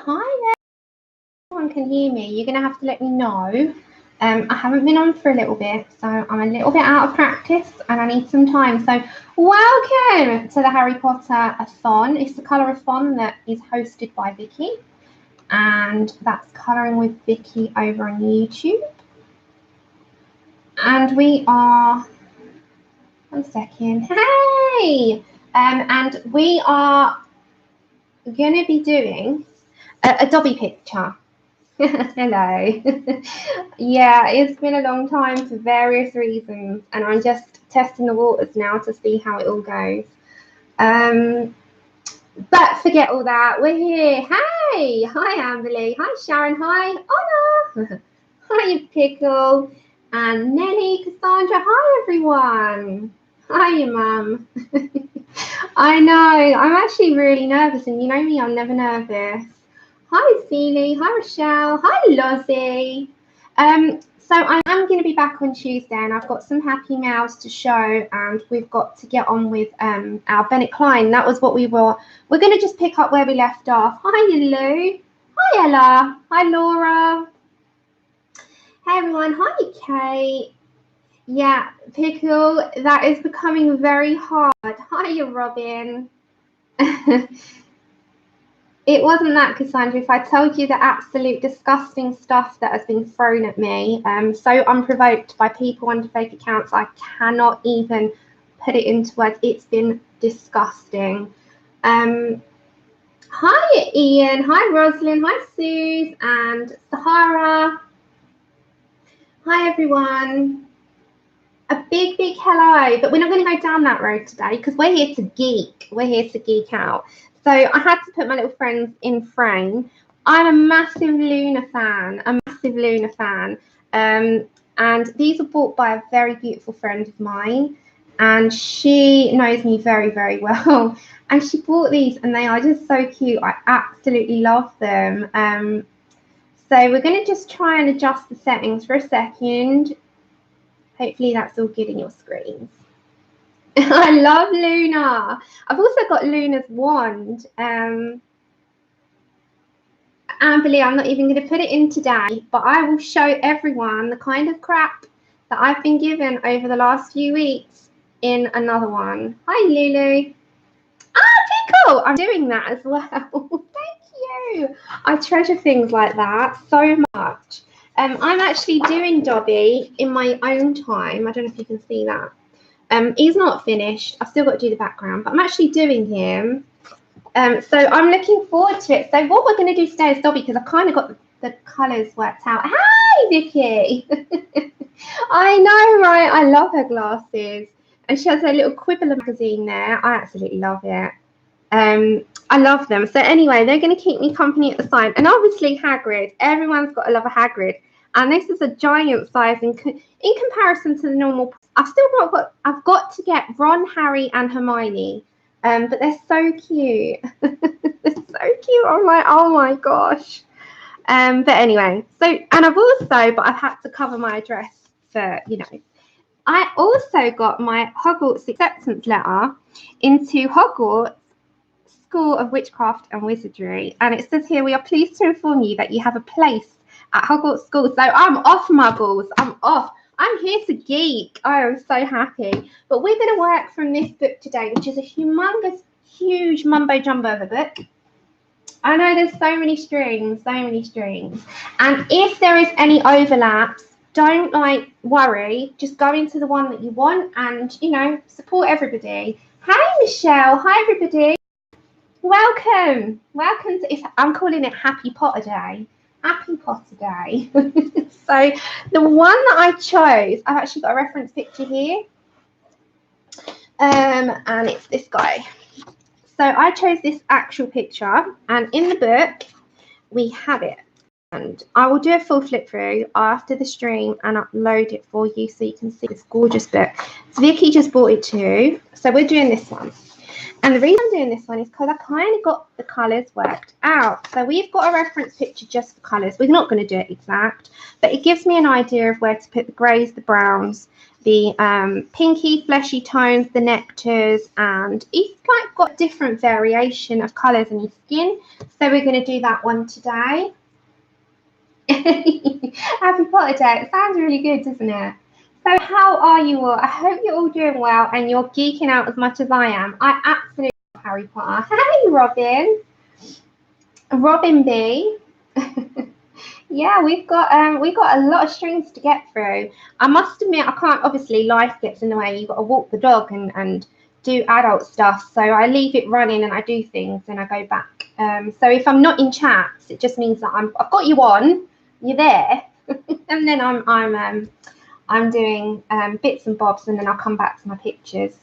hi there. Everyone can hear me. You're going to have to let me know. I haven't been on for a little bit, so I'm a little bit out of practice and I need some time. So welcome to the Harry Potter-a-thon. It's the Colour-a-thon that is hosted by Vicky, and that's Colouring with Vicky over on YouTube. And we are, one second, hey! And we are going to be doing a Dobby picture. Hello. Yeah, it's been a long time for various reasons, and I'm just testing the waters now to see how it all goes. But forget all that. We're here. Hey, hi Amberly. Hi Sharon. Hi Anna. Hi Pickle and Nelly, Cassandra. Hi everyone. Hi your mum. I know. I'm actually really nervous, and you know me, I'm never nervous. Hi Celie, hi Rochelle, hi Lozzie. So I am going to be back on Tuesday, and I've got some happy mails to show, and we've got to get on with our Bennett Klein. That was what we're going to just pick up where we left off. Hi Lou, hi Ella, hi Laura. Hey everyone, hi Kate. Yeah, Pickle, that is becoming very hard. Hi Robin. It wasn't that, Cassandra. If I told you the absolute disgusting stuff that has been thrown at me, so unprovoked by people under fake accounts, I cannot even put it into words. It's been disgusting. Hi, Ian. Hi, Rosalind. Hi, Suze and Sahara. Hi, everyone. A big, big hello. But we're not going to go down that road today because we're here to geek. We're here to geek out. So I had to put my little friends in frame. I'm a massive Luna fan, and these were bought by a very beautiful friend of mine, and she knows me very, very well. And she bought these, and they are just so cute. I absolutely love them. So we're going to just try and adjust the settings for a second. Hopefully that's all good in your screens. I love Luna. I've also got Luna's wand. Amberly, I'm not even going to put it in today, but I will show everyone the kind of crap that I've been given over the last few weeks in another one. Hi, Lulu. Ah, Pickle. I'm doing that as well. Thank you. I treasure things like that so much. I'm actually doing Dobby in my own time. I don't know if you can see that. He's not finished. I've still got to do the background, but I'm actually doing him. So I'm looking forward to it. So what we're going to do today is Dobby, because I've kind of got the colours worked out. Hi, Vicky. I know, right? I love her glasses. And she has her little Quibbler magazine there. I absolutely love it. I love them. So anyway, they're going to keep me company at the side. And obviously Hagrid. Everyone's got to love a Hagrid. And this is a giant size in comparison to the normal. I've got to get Ron, Harry, and Hermione, but they're so cute. They're so cute. I'm like, oh my gosh. But anyway, but I've had to cover my address for, you know. I also got my Hogwarts acceptance letter into Hogwarts School of Witchcraft and Wizardry, and it says here, we are pleased to inform you that you have a place at Hogwarts School. So I'm off, Muggles. I'm off. I'm here to geek. I am so happy. But we're going to work from this book today, which is a humongous, huge mumbo jumbo of a book. I know there's so many strings, And if there is any overlaps, don't worry. Just go into the one that you want and, you know, support everybody. Hi, Michelle. Hi, everybody. Welcome. Welcome to, I'm calling it Happy Potter Day. Happy Potter Day. So the one that I chose, I've actually got a reference picture here. And it's this guy. So I chose this actual picture, and in the book we have it. And I will do a full flip through after the stream and upload it for you so you can see this gorgeous book. So Vicky just bought it too. So we're doing this one. And the reason I'm doing this one is because I kind of got the colours worked out. So we've got a reference picture just for colours. We're not going to do it exact, but it gives me an idea of where to put the greys, the browns, the pinky fleshy tones, the nectars, and he's like got different variation of colours in his skin. So we're going to do that one today. Happy Potter Day. It sounds really good, doesn't it? So how are you all? I hope you're all doing well and you're geeking out as much as I am. I absolutely love Harry Potter. Hey, Robin. Robin B. Yeah, we've got a lot of streams to get through. I must admit, I can't, obviously life gets in the way. You've got to walk the dog and do adult stuff. So I leave it running and I do things and I go back. So if I'm not in chats, it just means that I've got you on, you're there, and then I'm doing bits and bobs, and then I'll come back to my pictures.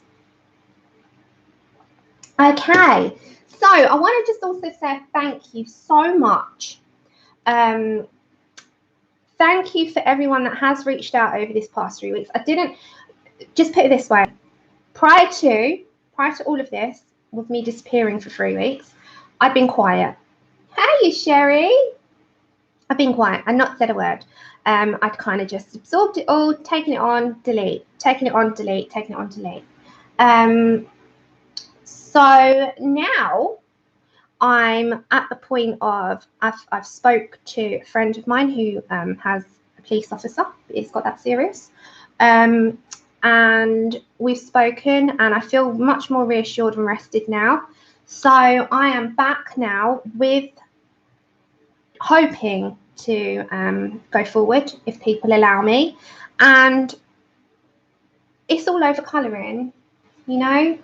Okay, so I want to just also say thank you so much. Thank you for everyone that has reached out over this past 3 weeks. I didn't, just put it this way, prior to all of this, with me disappearing for 3 weeks, I've been quiet. Hey, Sherry. I've been quiet and not said a word. I'd kind of just absorbed it all, taken it on, delete, taking it on, delete, taking it on, delete. So now I'm at the point of I've spoke to a friend of mine who has a police officer. It's got that serious. And we've spoken and I feel much more reassured and rested now. So I am back now with hoping to go forward if people allow me. And it's all over colouring, you know,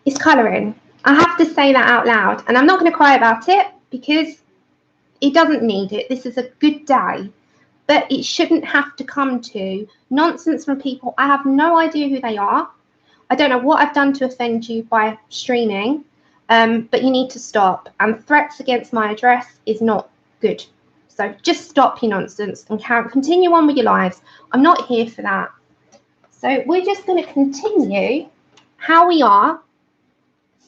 it's colouring. I have to say that out loud, and I'm not going to cry about it because it doesn't need it. This is a good day, but it shouldn't have to come to nonsense from people. I have no idea who they are. I don't know what I've done to offend you by streaming, but you need to stop. And threats against my address is not good. So just stop your nonsense and continue on with your lives. I'm not here for that. So we're just going to continue how we are.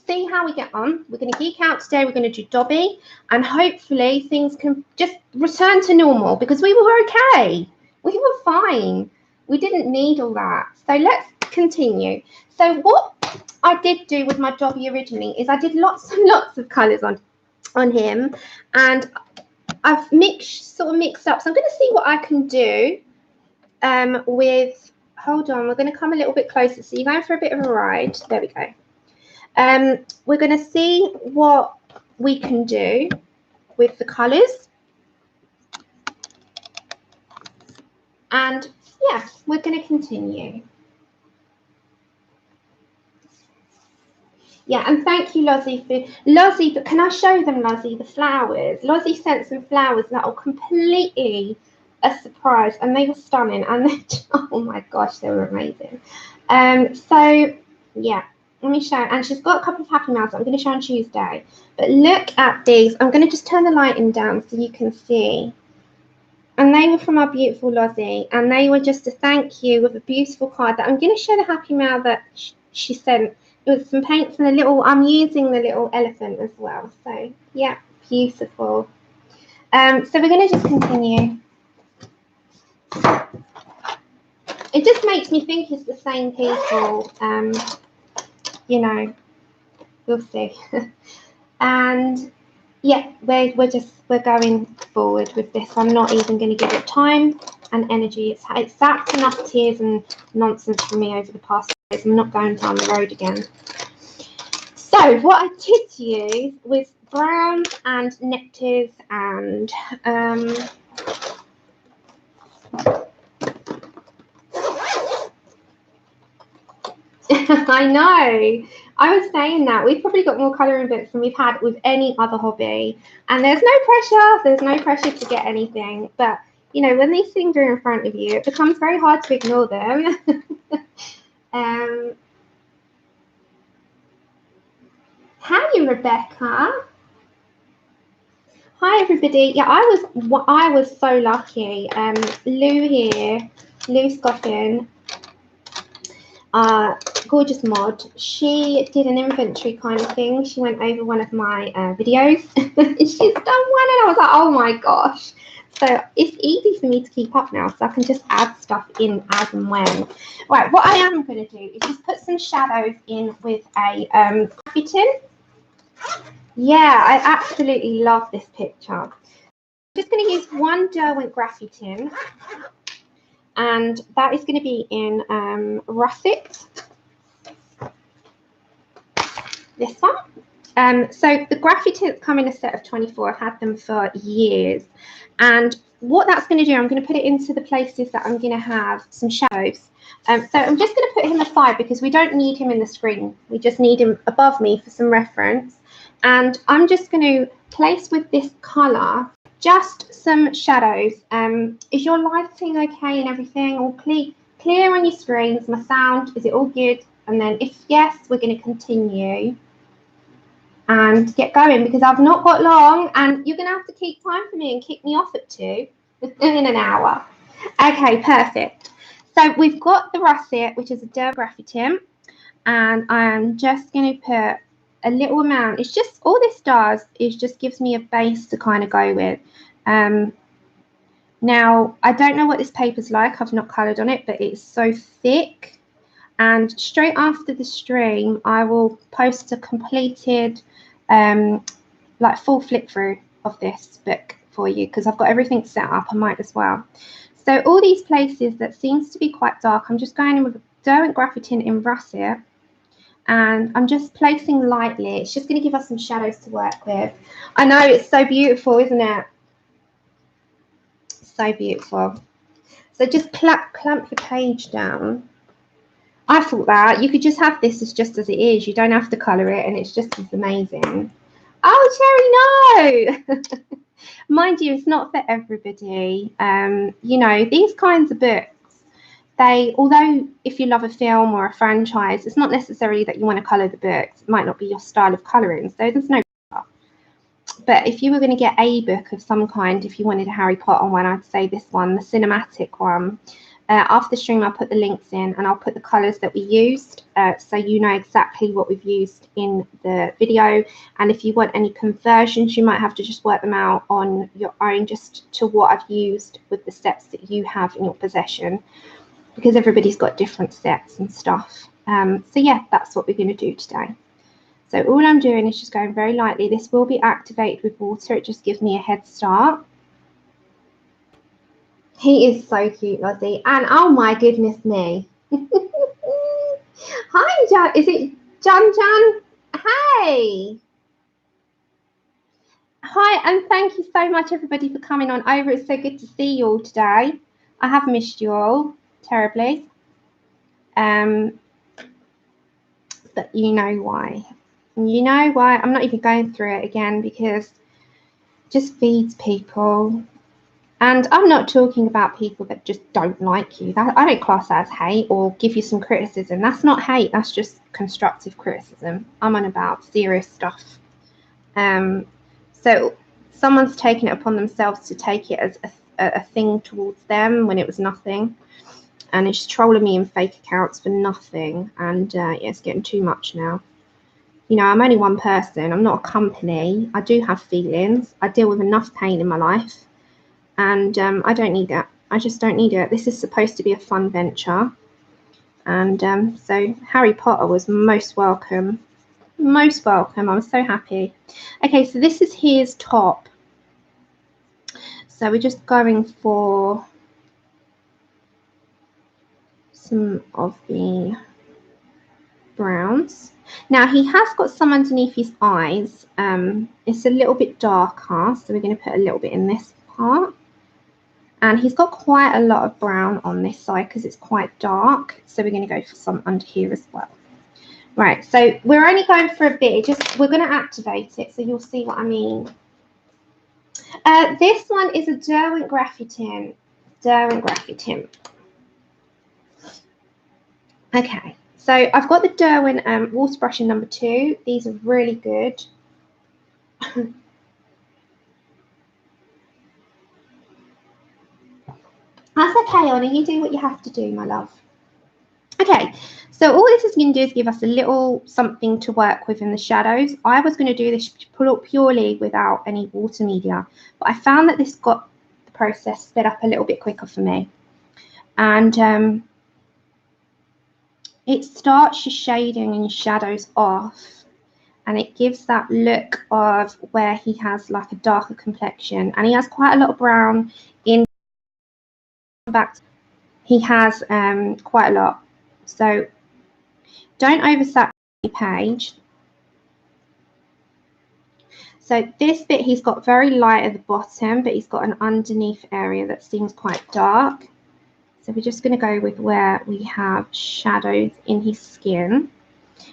See how we get on. We're going to geek out today. We're going to do Dobby, and hopefully things can just return to normal because we were okay. We were fine. We didn't need all that. So let's continue. So what I did do with my Dobby originally is I did lots and lots of colours on him, and I've sort of mixed up. So I'm going to see what I can do with. Hold on. We're going to come a little bit closer. So you're going for a bit of a ride. There we go. We're going to see what we can do with the colours, and yeah, we're going to continue. Yeah, and thank you, Lozzie, but can I show them, Lozzie, the flowers? Lozzie sent some flowers that are completely a surprise, and they were stunning, and oh my gosh, they were amazing. So yeah. Let me show, and she's got a couple of Happy Mouths I'm going to show on Tuesday. But look at these. I'm going to just turn the lighting down so you can see. And they were from our beautiful Lozzie, and they were just a thank you with a beautiful card that I'm going to show the Happy Mail that she sent. It was some paints and a little, I'm using the little elephant as well. So yeah, beautiful. So we're going to just continue. It just makes me think it's the same people. You know, we'll see. And yeah, we're going forward with this. I'm not even going to give it time and energy. It's sapped enough tears and nonsense from me over the past days. I'm not going down the road again. So what I did use was browns and nectars and I know. I was saying that we've probably got more colouring books than we've had with any other hobby. And there's no pressure. There's no pressure to get anything. But, you know, when these things are in front of you, it becomes very hard to ignore them. Hi, Rebecca. Hi, everybody. Yeah, I was so lucky. Lou here, Lou Scoffin. Gorgeous mod. She did an inventory kind of thing. She went over one of my videos. She's done one, and I was like, oh my gosh. So it's easy for me to keep up now, so I can just add stuff in as and when. Right, what I am going to do is just put some shadows in with a Graphitint. Yeah, I absolutely love this picture. I'm just going to use one Derwent Graphitint, and that is going to be in Russett. This one. So the Graphitints come in a set of 24. I've had them for years. And what that's going to do, I'm going to put it into the places that I'm going to have some shadows. So I'm just going to put him aside because we don't need him in the screen. We just need him above me for some reference. And I'm just going to place with this colour just some shadows. Is your lighting okay and everything? All clear on your screens? My sound, is it all good? And then if yes, we're going to continue and get going because I've not got long and you're going to have to keep time for me and kick me off at 2 in an hour. Okay, perfect. So we've got the Russett, which is a Derwent Graphitint, and I'm just going to put a little amount. It's just, all this does is just gives me a base to kind of go with. Now, I don't know what this paper's like. I've not coloured on it, but it's so thick. And straight after the stream, I will post a completed, like full flip through of this book for you because I've got everything set up. I might as well. So all these places that seems to be quite dark, I'm just going in with Derwent Graphitint in Russett, and I'm just placing lightly. It's just going to give us some shadows to work with. I know, it's so beautiful, isn't it? So beautiful. So just clamp your page down. I thought that you could just have this as just as it is. You don't have to colour it, and it's just as amazing. Oh, Cherry, no! Mind you, it's not for everybody. You know, these kinds of books, although if you love a film or a franchise, it's not necessarily that you want to colour the books. It might not be your style of colouring, so there's no. But if you were going to get a book of some kind, if you wanted a Harry Potter one, I'd say this one, the cinematic one. After the stream, I'll put the links in and I'll put the colours that we used so you know exactly what we've used in the video. And if you want any conversions, you might have to just work them out on your own, just to what I've used with the sets that you have in your possession, because everybody's got different sets and stuff. So yeah, that's what we're going to do today. So all I'm doing is just going very lightly. This will be activated with water. It just gives me a head start. He is so cute, Lozzie. And oh my goodness me. Hi, Jan. Is it Jan? Hey. Hi, and thank you so much, everybody, for coming on over. It's so good to see you all today. I have missed you all terribly. But you know why. You know why. I'm not even going through it again because it just feeds people. And I'm not talking about people that just don't like you. That, I don't class that as hate or give you some criticism. That's not hate. That's just constructive criticism. I'm on about serious stuff. So someone's taken it upon themselves to take it as a thing towards them when it was nothing. And it's trolling me in fake accounts for nothing. And yeah, it's getting too much now. You know, I'm only one person. I'm not a company. I do have feelings. I deal with enough pain in my life. And I don't need it. I just don't need it. This is supposed to be a fun venture. And so Harry Potter was most welcome. Most welcome. I was so happy. Okay, so this is his top. So we're just going for some of the browns. Now he has got some underneath his eyes. It's a little bit darker, so we're going to put a little bit in this part. And he's got quite a lot of brown on this side because it's quite dark. So we're going to go for some under here as well. Right, so we're only going for a bit. We're going to activate it, so you'll see what I mean. This one is a Derwent Graphitint. Derwent Graphitint. Okay, so I've got the Derwent water brush in number 2. These are really good. That's okay, Honor. You do what you have to do, my love. Okay, so all this is going to do is give us a little something to work with in the shadows. I was going to do this purely without any water media, but I found that this got the process sped up a little bit quicker for me. And it starts your shading and your shadows off, and it gives that look of where he has like a darker complexion, and he has quite a lot of brown in back. He has quite a lot, so don't oversaturate your page. So this bit he's got very light at the bottom, but he's got an underneath area that seems quite dark. So we're just going to go with where we have shadows in his skin.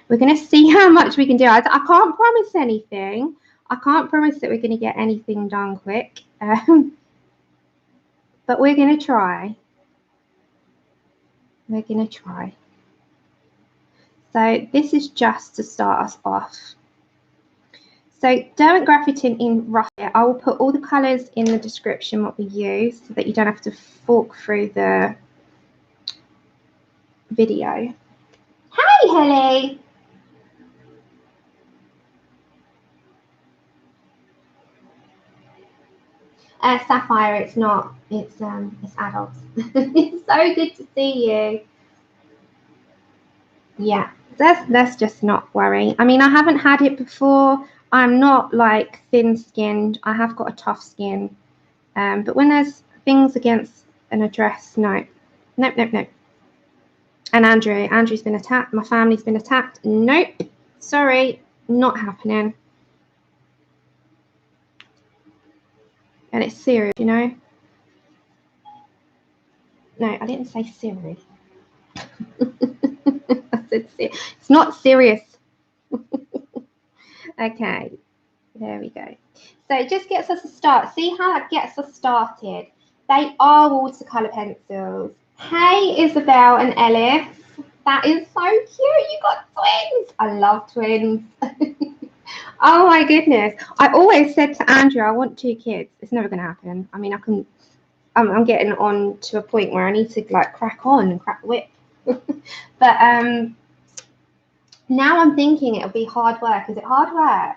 We're going to see how much we can do. I can't promise anything. I can't promise that we're going to get anything done quick. But we're going to try. We're going to try. So this is just to start us off. So Derwent Graphitint in Russett. I will put all the colours in the description what we use so that you don't have to fork through the video. Hi, Helly. Sapphire, it's not. It's adults. It's so good to see you. Yeah, let's just not worry. I mean, I haven't had it before. I'm not like thin-skinned. I have got a tough skin. But when there's things against an address, no. Nope, nope, nope. And Andrew's been attacked. My family's been attacked. Nope. Sorry, not happening. And it's serious, you know. No, I didn't say serious. I said serious. It's not serious. Okay, there we go. So it just gets us a start. See how that gets us started? They are watercolour pencils. Hey, Isabel and Ellis. That is so cute. You got twins. I love twins. Oh my goodness. I always said to Andrew, I want 2 kids. It's never going to happen. I mean, I'm getting on to a point where I need to like crack on and crack the whip. But now I'm thinking it'll be hard work. Is it hard work?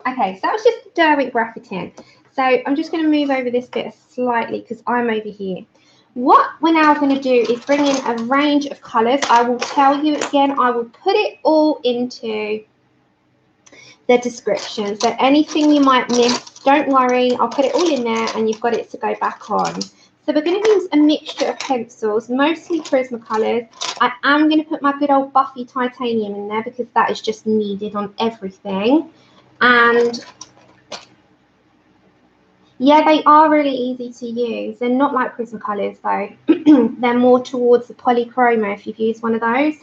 Okay, so that was just Derwent Graphitint. So I'm just going to move over this bit slightly because I'm over here. What we're now going to do is bring in a range of colours. I will tell you again, I will put it all into the description. So anything you might miss, don't worry. I'll put it all in there and you've got it to go back on. So we're going to use a mixture of pencils, mostly Prismacolors. I am going to put my good old Buffy Titanium in there because that is just needed on everything. And yeah, they are really easy to use. They're not like Prismacolors though. They're more towards the polychroma if you've used one of those.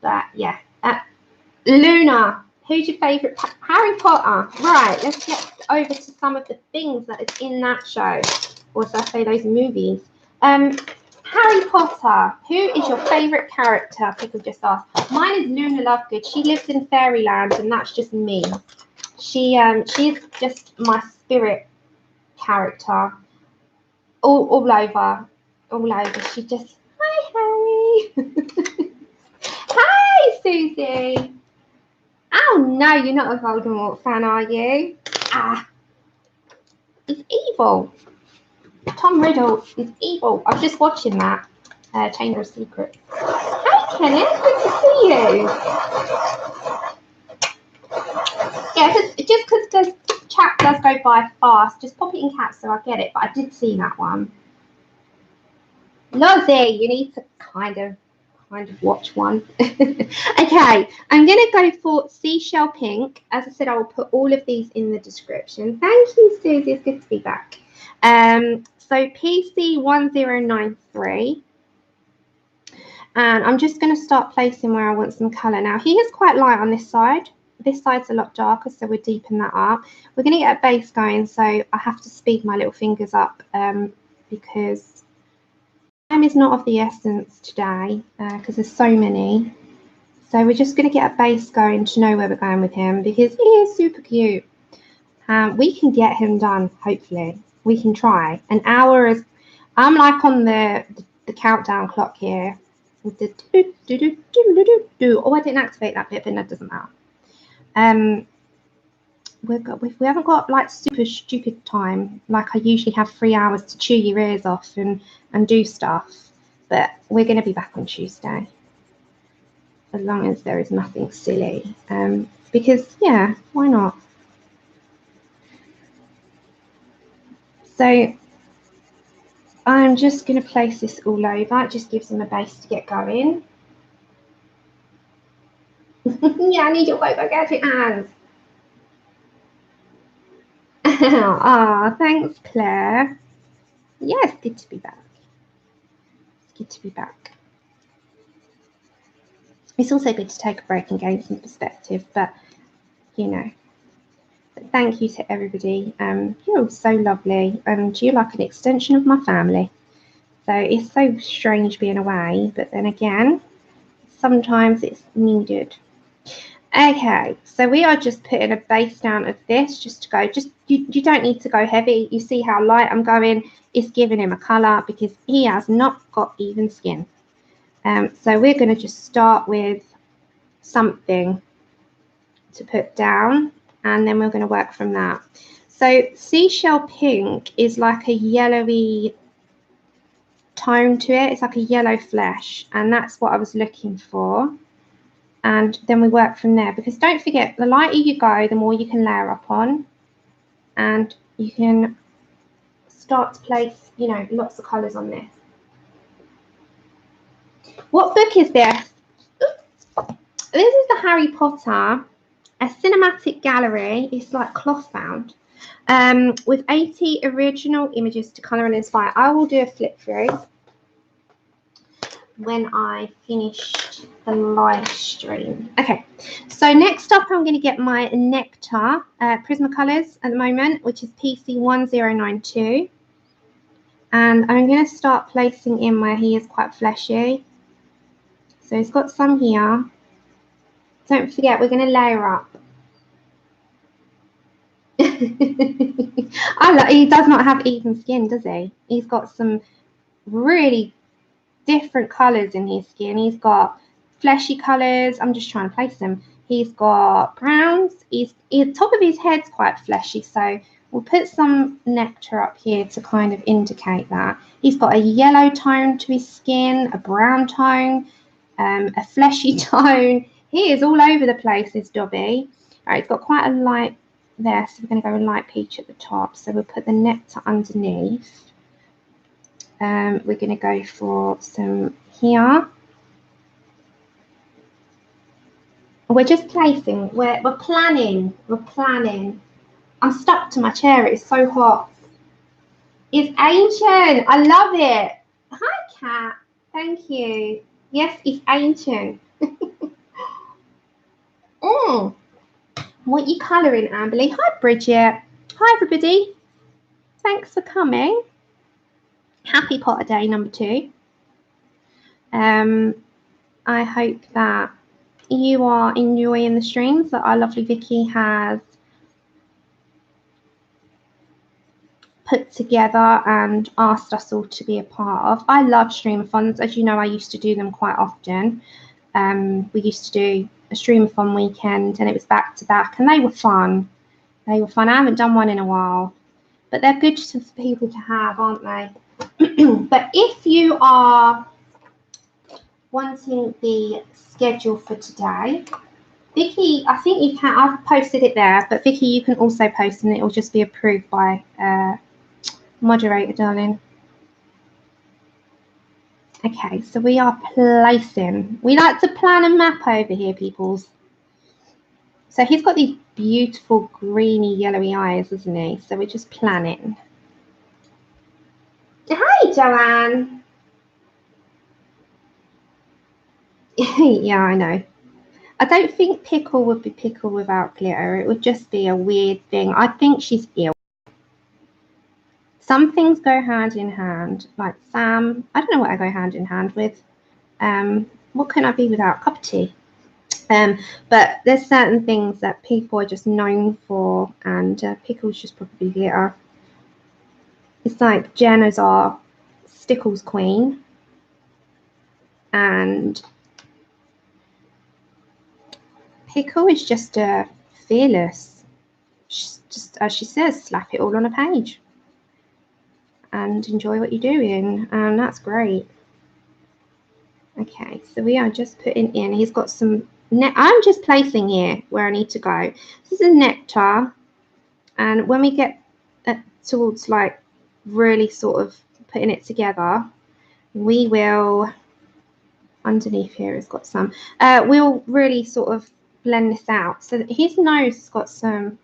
But yeah. Luna, who's your favourite? Harry Potter. Right, let's get over to some of the things that is in that show. Or should I say those movies? Harry Potter. Who is your favourite character? People just asked. Mine is Luna Lovegood. She lives in Fairyland and that's just me. She's just my spirit character. All over. She just, hi Harry. Hi Susie. Oh no, you're not a Voldemort fan, are you? Ah, he's evil. Tom Riddle is evil. I'm just watching that. Chamber of Secrets. Hi Kenneth, good to see you. Yeah, just because the chat does go by fast, just pop it in caps so I get it. But I did see that one. Lozzie, you need to kind of watch one. Okay, I'm going to go for Seashell Pink. As I said, I will put all of these in the description. Thank you, Susie. It's good to be back. So PC1093. And I'm just going to start placing where I want some colour. Now, he is quite light on this side. This side's a lot darker, so we'll deepen that up. We're going to get a base going, so I have to speed my little fingers up because time is not of the essence today because there's so many. So we're just going to get a base going to know where we're going with him because he is super cute. We can get him done, hopefully. We can try. An hour is... I'm like on the countdown clock here. Oh, I didn't activate that bit, but that doesn't matter. we haven't got like super stupid time, like I usually have 3 hours to chew your ears off and do stuff. But we're going to be back on Tuesday, as long as there is nothing silly. Because yeah, why not? So I'm just going to place this all over. It just gives them a base to get going. Yeah, I need your Photo Gadget hands. Ah, thanks, Claire. Yeah, it's good to be back. It's good to be back. It's also good to take a break and gain some perspective, but you know. But thank you to everybody. You're all so lovely, and you're like an extension of my family. So it's so strange being away, but then again, sometimes it's needed. Okay, so we are just putting a base down of this just to go, you don't need to go heavy. You see how light I'm going? It's giving him a colour because he has not got even skin. So we're going to just start with something to put down, and then we're going to work from that. So Seashell Pink is like a yellowy tone to it. It's like a yellow flesh, and that's what I was looking for. And then we work from there, because don't forget, the lighter you go, the more you can layer up on, and you can start to place, you know, lots of colours on this. What book is this? This is the Harry Potter, a cinematic gallery. It's like cloth bound, with 80 original images to colour and inspire. I will do a flip through when I finished the live stream. Okay, so next up I'm going to get my Nectar Prismacolors at the moment, which is PC1092, and I'm going to start placing in where he is quite fleshy. So he's got some here. Don't forget, we're going to layer up. He does not have even skin, does he? He's got some really different colours in his skin. He's got fleshy colours. I'm just trying to place them. He's got browns. The top of his head's quite fleshy, so we'll put some Nectar up here to kind of indicate that. He's got a yellow tone to his skin, a brown tone, a fleshy tone. He is all over the place, this Dobby. All right, he's got quite a light there, so we're going to go a light peach at the top. So we'll put the Nectar underneath. We're going to go for some here. We're just placing, we're planning. I'm stuck to my chair, it's so hot. It's ancient, I love it. Hi, Kat, thank you. Yes, it's ancient. What are you colouring, Amberly? Hi, Bridget. Hi, everybody. Thanks for coming. Happy Potter Day number 2. I hope that you are enjoying the streams that our lovely Vicky has put together and asked us all to be a part of. I love streamathons. As you know, I used to do them quite often. We used to do a streamathon weekend, and it was back to back, and they were fun. They were fun. I haven't done one in a while, but they're good for people to have, aren't they? But if you are wanting the schedule for today, Vicky, I think you can. I've posted it there, but Vicky, you can also post, and it will just be approved by moderator, darling. Okay, so we are placing. We like to plan and map over here, peoples. So he's got these beautiful greeny, yellowy eyes, isn't he? So we're just planning. Hi, Joanne. Yeah, I know. I don't think Pickle would be Pickle without glitter. It would just be a weird thing. I think she's ill. Some things go hand in hand, like Sam. I don't know what I go hand in hand with. What can I be without? Cup of tea. But there's certain things that people are just known for, and Pickle's just probably glitter. It's like Jenna's our Stickles queen, and Pickle is just a fearless. just, as she says, slap it all on a page and enjoy what you're doing. And that's great. Okay, so we are just putting in, he's got some, I'm just placing here where I need to go. This is a Nectar. And when we get towards like really sort of putting it together, we will, underneath here has got some, we'll really sort of blend this out. So his nose has got some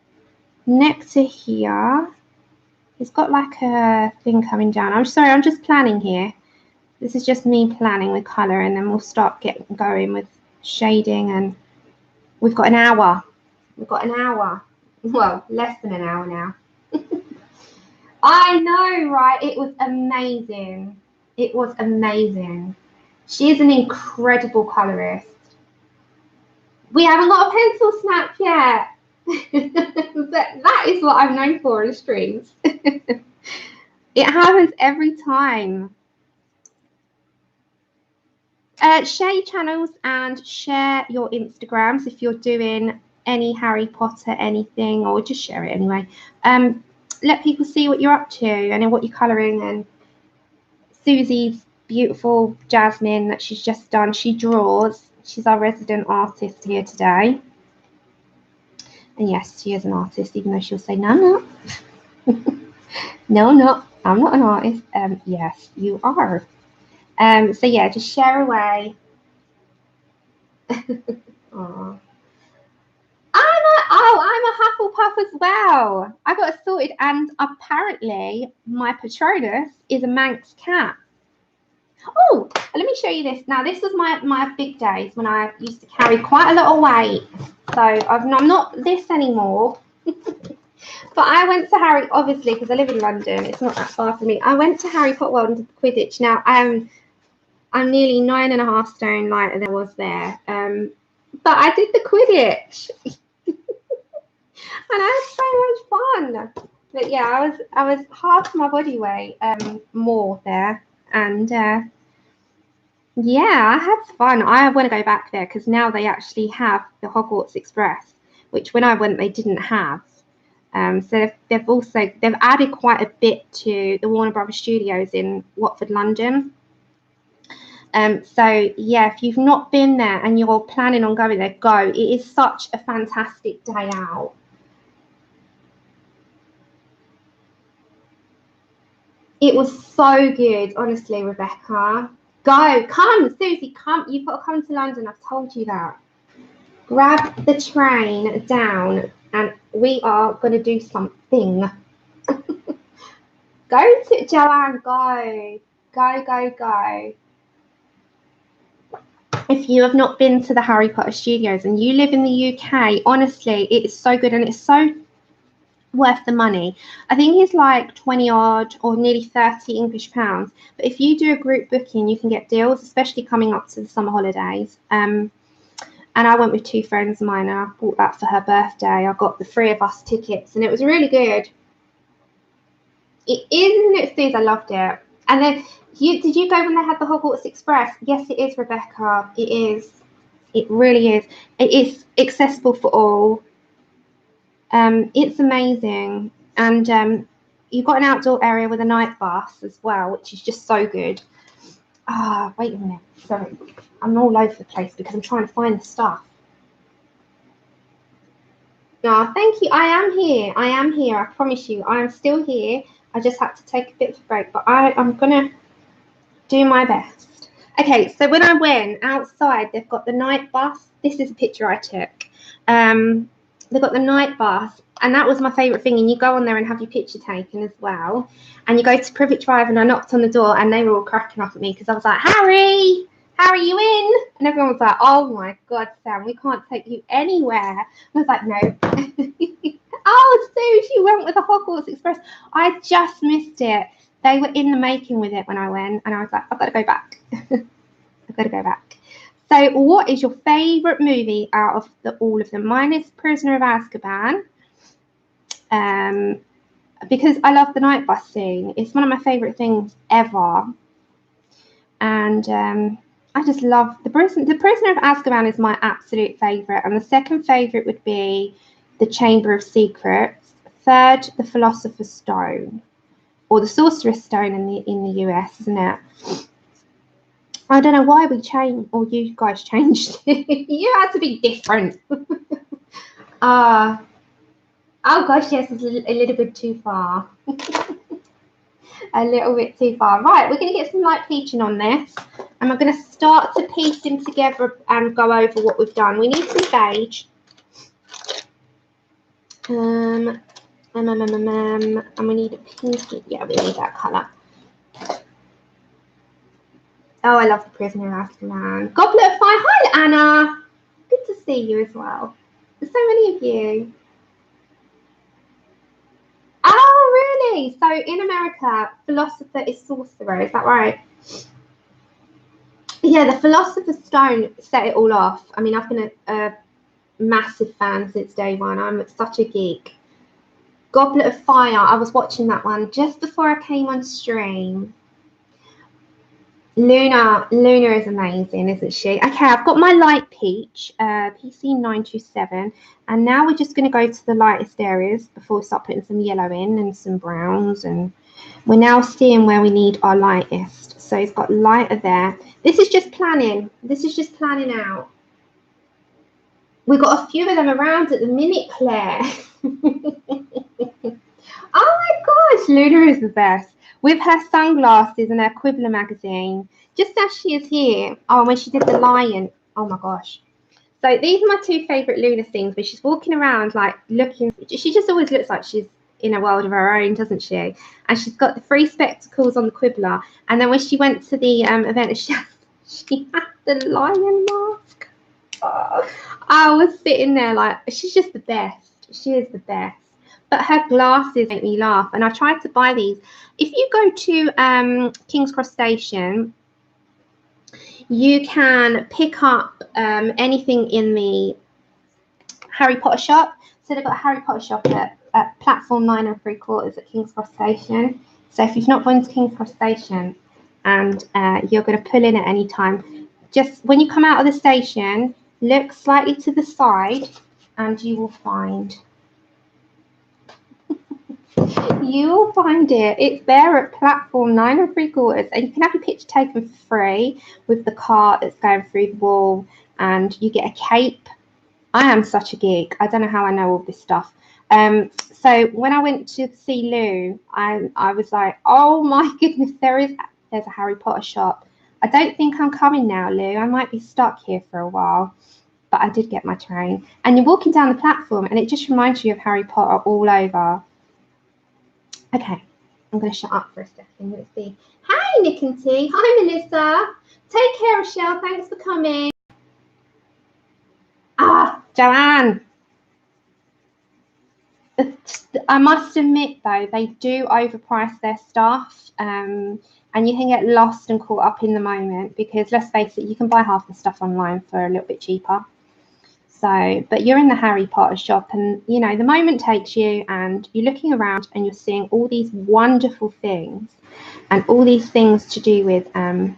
Nectar here. He's got like a thing coming down. I'm sorry, I'm just planning here. This is just me planning with colour, and then we'll start getting going with shading. And we've got an hour. We've got an hour. Well, less than an hour now. I know, right? It was amazing. It was amazing. She is an incredible colourist. We haven't got a pencil snap yet. But that is what I'm known for in streams. It happens every time. Share your channels and share your Instagrams if you're doing any Harry Potter anything, or just share it anyway. Let people see what you're up to and what you're colouring. And Susie's beautiful Jasmine that she's just done, she draws. She's our resident artist here today. And yes, she is an artist, even though she'll say, no, I'm not. No, I'm not. I'm not an artist. Yes, you are. So yeah, just share away. Aww. I'm a Hufflepuff as well. I got it sorted, and apparently my Patronus is a Manx cat. Oh, let me show you this. Now, this was my big days when I used to carry quite a lot of weight. So I'm not this anymore. But I went to Harry, obviously, because I live in London. It's not that far from me. I went to Harry Potter World and did Quidditch. Now, I'm nearly 9.5 stone lighter than I was there. But I did the Quidditch. And I had so much fun. But yeah, I was half my body weight more there. And yeah, I had fun. I want to go back there because now they actually have the Hogwarts Express, which when I went they didn't have. So they've added quite a bit to the Warner Brothers Studios in Watford, London. So yeah, if you've not been there and you're planning on going there, go. It is such a fantastic day out. It was so good, honestly, Rebecca. Go, come, Susie, come. You've got to come to London. I've told you that. Grab the train down and we are going to do something. Go to Joanne, go. Go, go, go. If you have not been to the Harry Potter Studios and you live in the UK, honestly, it is so good and it's so worth the money. I think it's like 20 odd or nearly 30 English pounds. But if you do a group booking, you can get deals, especially coming up to the summer holidays. And I went with 2 friends of mine and I bought that for her birthday. I got the 3 of us tickets and it was really good. It is, isn't it, Suze? I loved it. And then did you go when they had the Hogwarts Express? Yes, it is, Rebecca. It is. It really is. It is accessible for all. It's amazing. And you've got an outdoor area with a night bus as well, which is just so good. Ah, wait a minute. Sorry. I'm all over the place because I'm trying to find the stuff. No, thank you. I am here. I am here. I promise you. I am still here. I just had to take a bit of a break, but I'm going to do my best. Okay, so when I went outside, they've got the night bus. This is a picture I took. They've got the night bus, and that was my favourite thing. And you go on there and have your picture taken as well. And you go to Privet Drive, and I knocked on the door, and they were all cracking up at me because I was like, Harry, you in? And everyone was like, oh my God, Sam, we can't take you anywhere. And I was like, no. Oh, Sue, she went with the Hogwarts Express. I just missed it. They were in the making with it when I went, and I was like, I've got to go back. I've got to go back. So what is your favourite movie out of all of them? Mine is Prisoner of Azkaban. Because I love the night bus scene. It's one of my favourite things ever. And I just love the Prisoner of Azkaban is my absolute favourite. And the second favourite would be The Chamber of Secrets. third, the Philosopher's Stone, or the Sorcerer's Stone in the US, isn't it? I don't know why we changed, or you guys changed it. You had to be different. Oh gosh, yes, it's a little bit too far. A little bit too far. Right, we're going to get some light peaching on this, and we're going to start to piece them together and go over what we've done. We need some beige. And we need a pinky. Yeah, we need that colour. Oh, I love the Prismacolor. Goblet of Fire. Hi, Anna. Good to see you as well. There's so many of you. Oh, really? So in America, philosopher is sorcerer. Is that right? Yeah, the Philosopher's Stone set it all off. I mean, I've been a massive fan since day one. I'm such a geek. Goblet of Fire. I was watching that one just before I came on stream. Luna is amazing, isn't she? Okay, I've got my light peach, PC927, and now we're just going to go to the lightest areas before we start putting some yellow in and some browns, and we're now seeing where we need our lightest. So it's got lighter there. This is just planning. This is just planning out. We've got a few of them around at the minute, Claire. Oh my gosh, Luna is the best. With her sunglasses and her Quibbler magazine, just as she is here. Oh, when she did the lion. Oh my gosh. So these are my two favourite Luna things, where she's walking around like looking. She just always looks like she's in a world of her own, doesn't she? And she's got the 3 spectacles on the Quibbler. And then when she went to the event, she had the lion mask. Oh, I was sitting there like, she's just the best. She is the best. But her glasses make me laugh, and I tried to buy these. If you go to King's Cross Station, you can pick up anything in the Harry Potter shop. So they've got a Harry Potter shop at platform 9 3/4 at King's Cross Station. So if you've not gone to King's Cross Station and you're going to pull in at any time, just when you come out of the station, look slightly to the side and you will find... You'll find it. It's there at platform 9 3/4, and you can have your picture taken for free with the cart that's going through the wall, and you get a cape. I am such a geek. I don't know how I know all this stuff. So when I went to see Lou, I was like, oh my goodness, there's a Harry Potter shop. I don't think I'm coming now, Lou. I might be stuck here for a while. But I did get my train. And you're walking down the platform, and it just reminds you of Harry Potter all over. Okay, I'm going to shut up for a second. Let's see. Hi, Nick and T. Hi, Melissa. Take care, Rochelle. Thanks for coming. Ah, Joanne. I must admit, though, they do overprice their stuff. And you can get lost and caught up in the moment because, let's face it, you can buy half the stuff online for a little bit cheaper. So, but you're in the Harry Potter shop, and you know the moment takes you, and you're looking around and you're seeing all these wonderful things, and all these things to do with the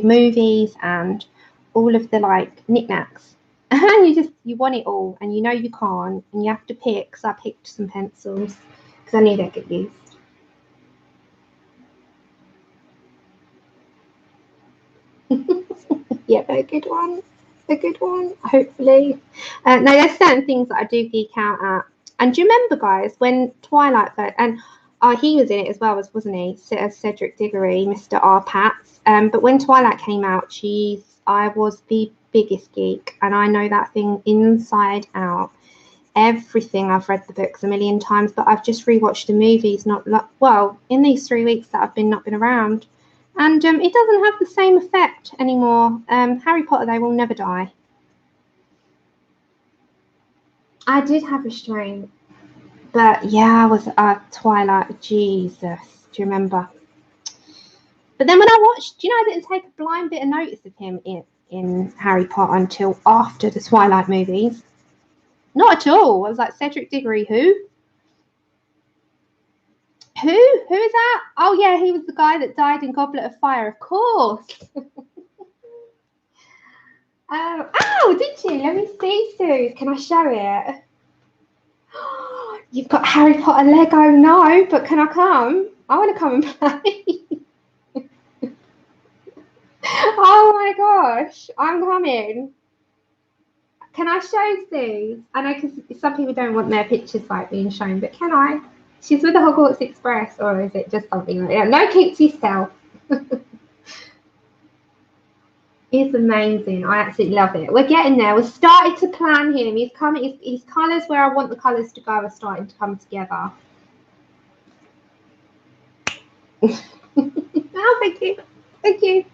movies and all of the like knickknacks, and you want it all, and you know you can't, and you have to pick. So I picked some pencils because I knew they'd get used. Yeah, a good one. A good one, hopefully. No, there's certain things that I do geek out at. And do you remember, guys, when Twilight, and he was in it as well, wasn't he? Cedric Diggory, Mr. R-Pats. But when Twilight came out, I was the biggest geek, and I know that thing inside out. Everything. I've read the books a million times, but I've just rewatched the movies. In these 3 weeks that I've not been around. And it doesn't have the same effect anymore. Harry Potter, they will never die. I did have restraint. But yeah, I was Twilight. Jesus. Do you remember? But then when I watched, I didn't take a blind bit of notice of him in Harry Potter until after the Twilight movies. Not at all. I was like, Cedric Diggory, who? Who is that? Oh yeah, he was the guy that died in Goblet of Fire, of course. Oh, did you? Let me see, Sue. Can I show it? You've got Harry Potter Lego. No, but can I come? I want to come and play. Oh my gosh, I'm coming. Can I show these? I know because some people don't want their pictures like being shown, but can I? She's with the Hogwarts Express, or is it just something like that? No, keep to yourself. It's amazing. I absolutely love it. We're getting there. We're starting to plan him. He's coming. His colours where I want the colours to go are starting to come together. Oh, thank you. Thank you.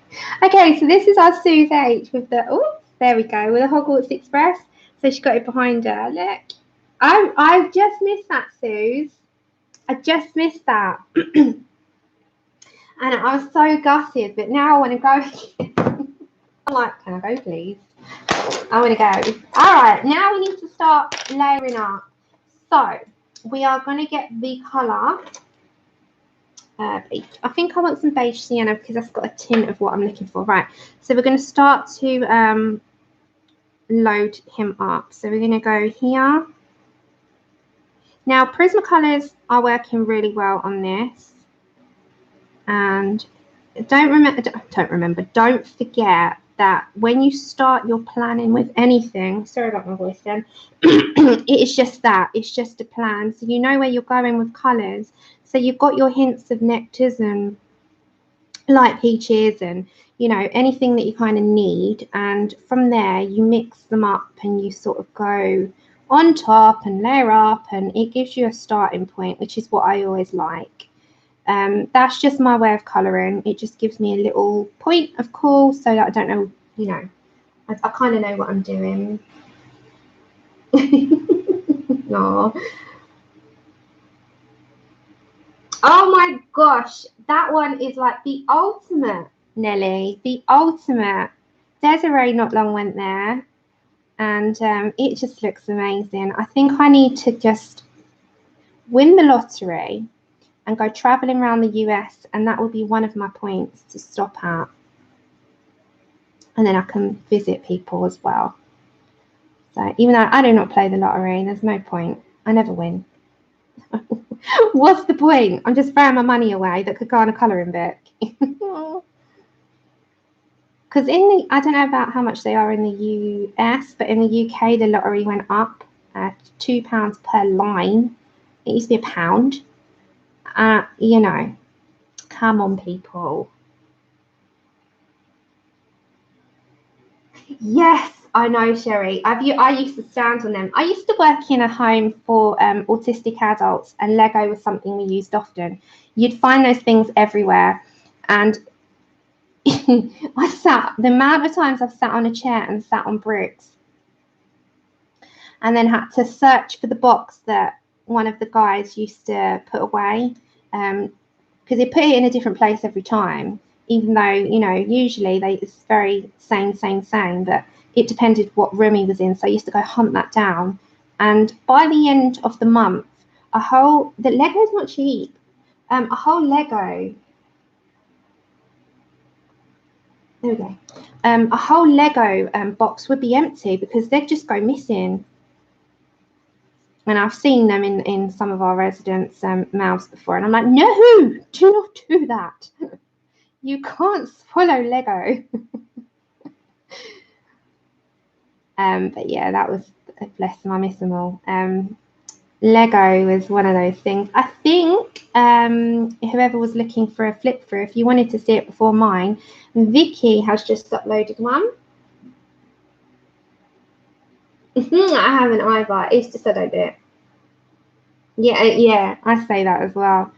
Okay, so this is our Suze H with the, oh, there we go, with the Hogwarts Express. So she got it behind her. Look. I just missed that, Suze. I just missed that. And I was so gutted, but now I want to go again. I'm like, can I go, please? I want to go. All right, now we need to start layering up. So we are going to get the colour. Beige. I think I want some beige sienna because that's got a tint of what I'm looking for. Right, so we're going to start to load him up. So we're going to go here. Now, Prismacolors are working really well on this. And don't forget that when you start your planning with anything, sorry about my voice then, it is just that. It's just a plan. So you know where you're going with colours. So you've got your hints of nectars and light peaches and, you know, anything that you kind of need. And from there, you mix them up and you sort of go on top and layer up, and it gives you a starting point, which is what I always like. That's just my way of colouring. It just gives me a little point of call so that I don't know, you know, I kind of know what I'm doing. Aww. Oh my gosh, that one is like the ultimate, Nelly, the ultimate. Desiree not long went there, and it just looks amazing. I think I need to just win the lottery and go traveling around the US, and that will be one of my points to stop at. And then I can visit people as well. So even though I do not play the lottery, there's no point. I never win. What's the point? I'm just throwing my money away that could go on a colouring book. Because I don't know about how much they are in the US, but in the UK, the lottery went up at £2 per line. It used to be £1. You know, come on, people. Yes, I know, Sherry. I used to stand on them. I used to work in a home for autistic adults, and Lego was something we used often. You'd find those things everywhere. And the amount of times I've sat on a chair and sat on bricks and then had to search for the box that one of the guys used to put away, because they put it in a different place every time, even though, you know, usually it's very same, but it depended what room he was in. So I used to go hunt that down. And by the end of the month, the Lego's not cheap. A whole Lego. There we go. A whole Lego box would be empty because they'd just go missing. And I've seen them in some of our residents' mouths before. And I'm like, no, do not do that. You can't swallow Lego. But yeah, that was, bless them, I miss them all. Lego was one of those things. I think whoever was looking for a flip through, if you wanted to see it before mine, Vicky has just uploaded one. I haven't either. It's just I don't do it. Yeah, I say that as well.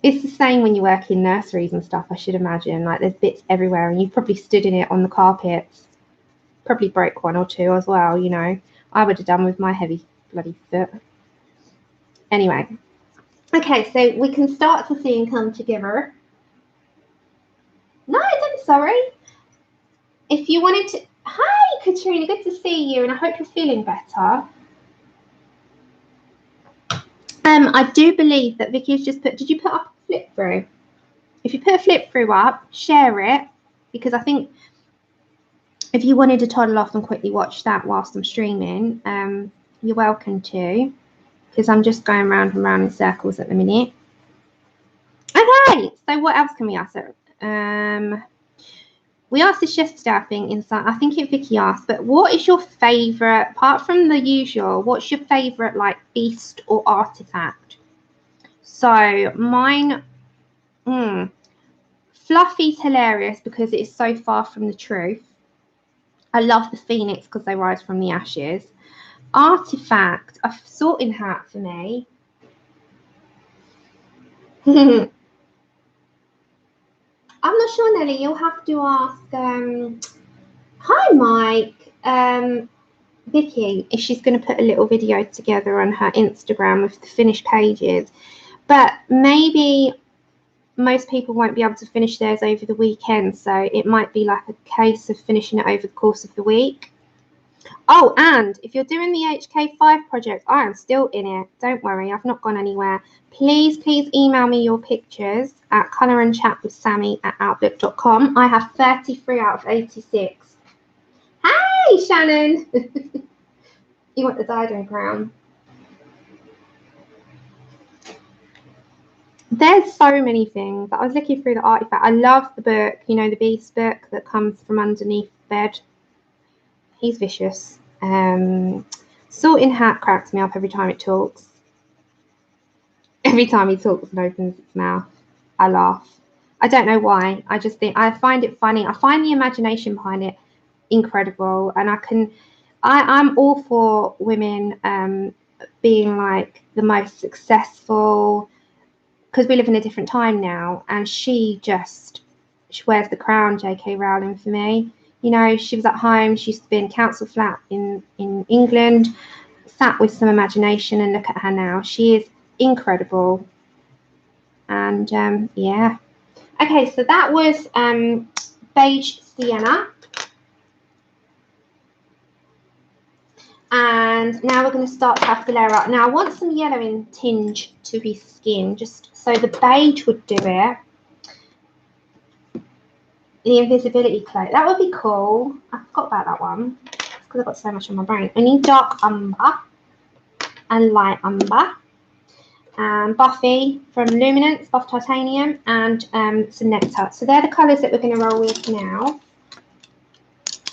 It's the same when you work in nurseries and stuff, I should imagine. Like, there's bits everywhere, and you've probably stood in it on the carpets. Probably broke one or two as well, you know. I would have done with my heavy bloody foot. Anyway. Okay, so we can start to see and come together. No, I'm sorry. If you wanted to... Hi, Katrina. Good to see you, and I hope you're feeling better. I do believe that Vicky's just put... Did you put up a flip through? If you put a flip through up, share it, because I think if you wanted to toddle off and quickly watch that whilst I'm streaming, you're welcome to. because I'm just going round and round in circles at the minute. Okay, so what else can we ask? We asked this yesterday, I think, inside. I think Vicky asked, but what is your favourite, apart from the usual, what's your favourite, like, beast or artifact? So mine, Fluffy's hilarious because it's so far from the truth. I love the Phoenix because they rise from the ashes. Artifact, a sorting hat for me. I'm not sure, Nelly. You'll have to ask. Hi, Mike. Vicky, if she's going to put a little video together on her Instagram with the finished pages, but maybe most people won't be able to finish theirs over the weekend, so it might be like a case of finishing it over the course of the week. Oh, and if you're doing the HK5 project, I am still in it. Don't worry, I've not gone anywhere. Please email me your pictures at colourandchatwithsammie@outlook.com. I have 33 out of 86. Hey, Shannon! You want the diadem crown? There's so many things. I was looking through the artifact. I love the book, you know, the Beast book that comes from underneath the bed. He's vicious. Sorting hat cracks me up every time it talks. Every time he talks and opens its mouth, I laugh. I don't know why. I just think I find it funny. I find the imagination behind it incredible, and I'm all for women being like the most successful, because we live in a different time now, and she wears the crown, J.K. Rowling, for me. You know, she was at home. She used to be in council flat in England, sat with some imagination, and look at her now. She is incredible. And yeah. Okay, so that was Beige Sienna. And now we're going to start to have the layer up. Now I want some yellow in tinge to his skin, just so the beige would do it. The invisibility cloak, that would be cool. I forgot about that one because I've got so much on my brain. I need dark umber and light umber. Buffy from Lumianance, Buff Titanium, and some Nectar. So they're the colours that we're going to roll with now.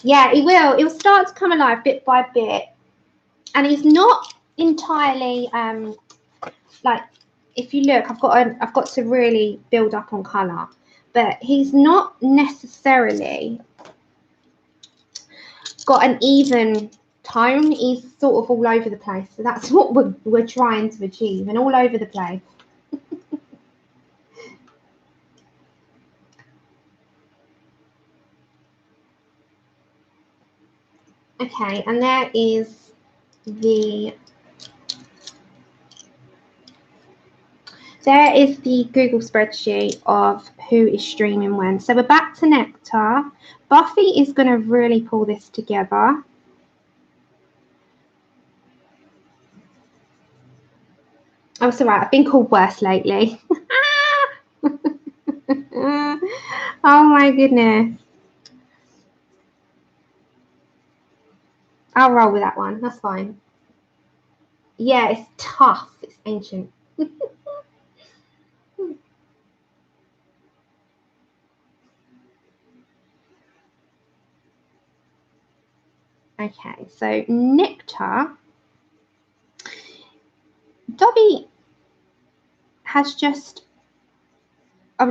Yeah, it will. It will start to come alive bit by bit. And he's not entirely like, if you look, I've got to really build up on colour, but he's not necessarily got an even tone. He's sort of all over the place, so that's what we're trying to achieve, and all over the place. Okay, and there is the Google spreadsheet of who is streaming when. So we're back to Nectar. Buffy is going to really pull this together. Oh, it's all right. I've been called worse lately. Oh my goodness. I'll roll with that one. That's fine. Yeah, it's tough. It's ancient. Okay, so Nectar. Dobby has just, I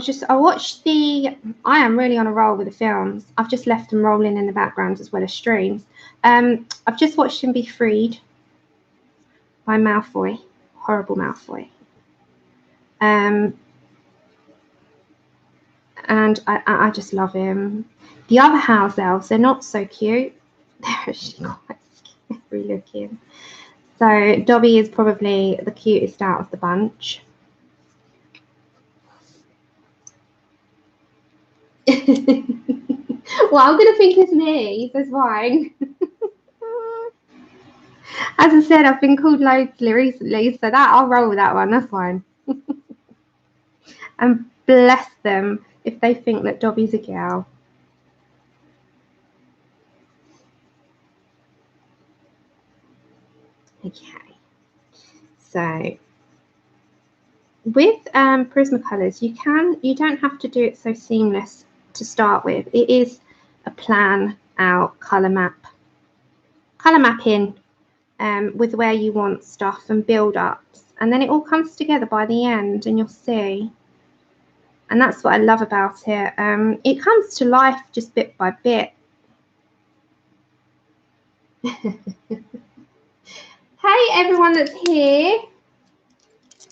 am really on a roll with the films. I've just left them rolling in the background as well as streams. I've just watched him be freed by Malfoy, horrible Malfoy. And I just love him. The other house elves, they're not so cute. They're actually quite scary looking. So Dobby is probably the cutest out of the bunch. Well, I'm going to think it's me. That's fine. As I said, I've been called loads recently, so I'll roll with that one. That's fine. And bless them if they think that Dobby's a girl. Okay. So with Prismacolors, you don't have to do it so seamless to start with. It is a plan out colour mapping with where you want stuff and build ups, and then it all comes together by the end, and you'll see. And that's what I love about it. It comes to life just bit by bit. Hey everyone that's here.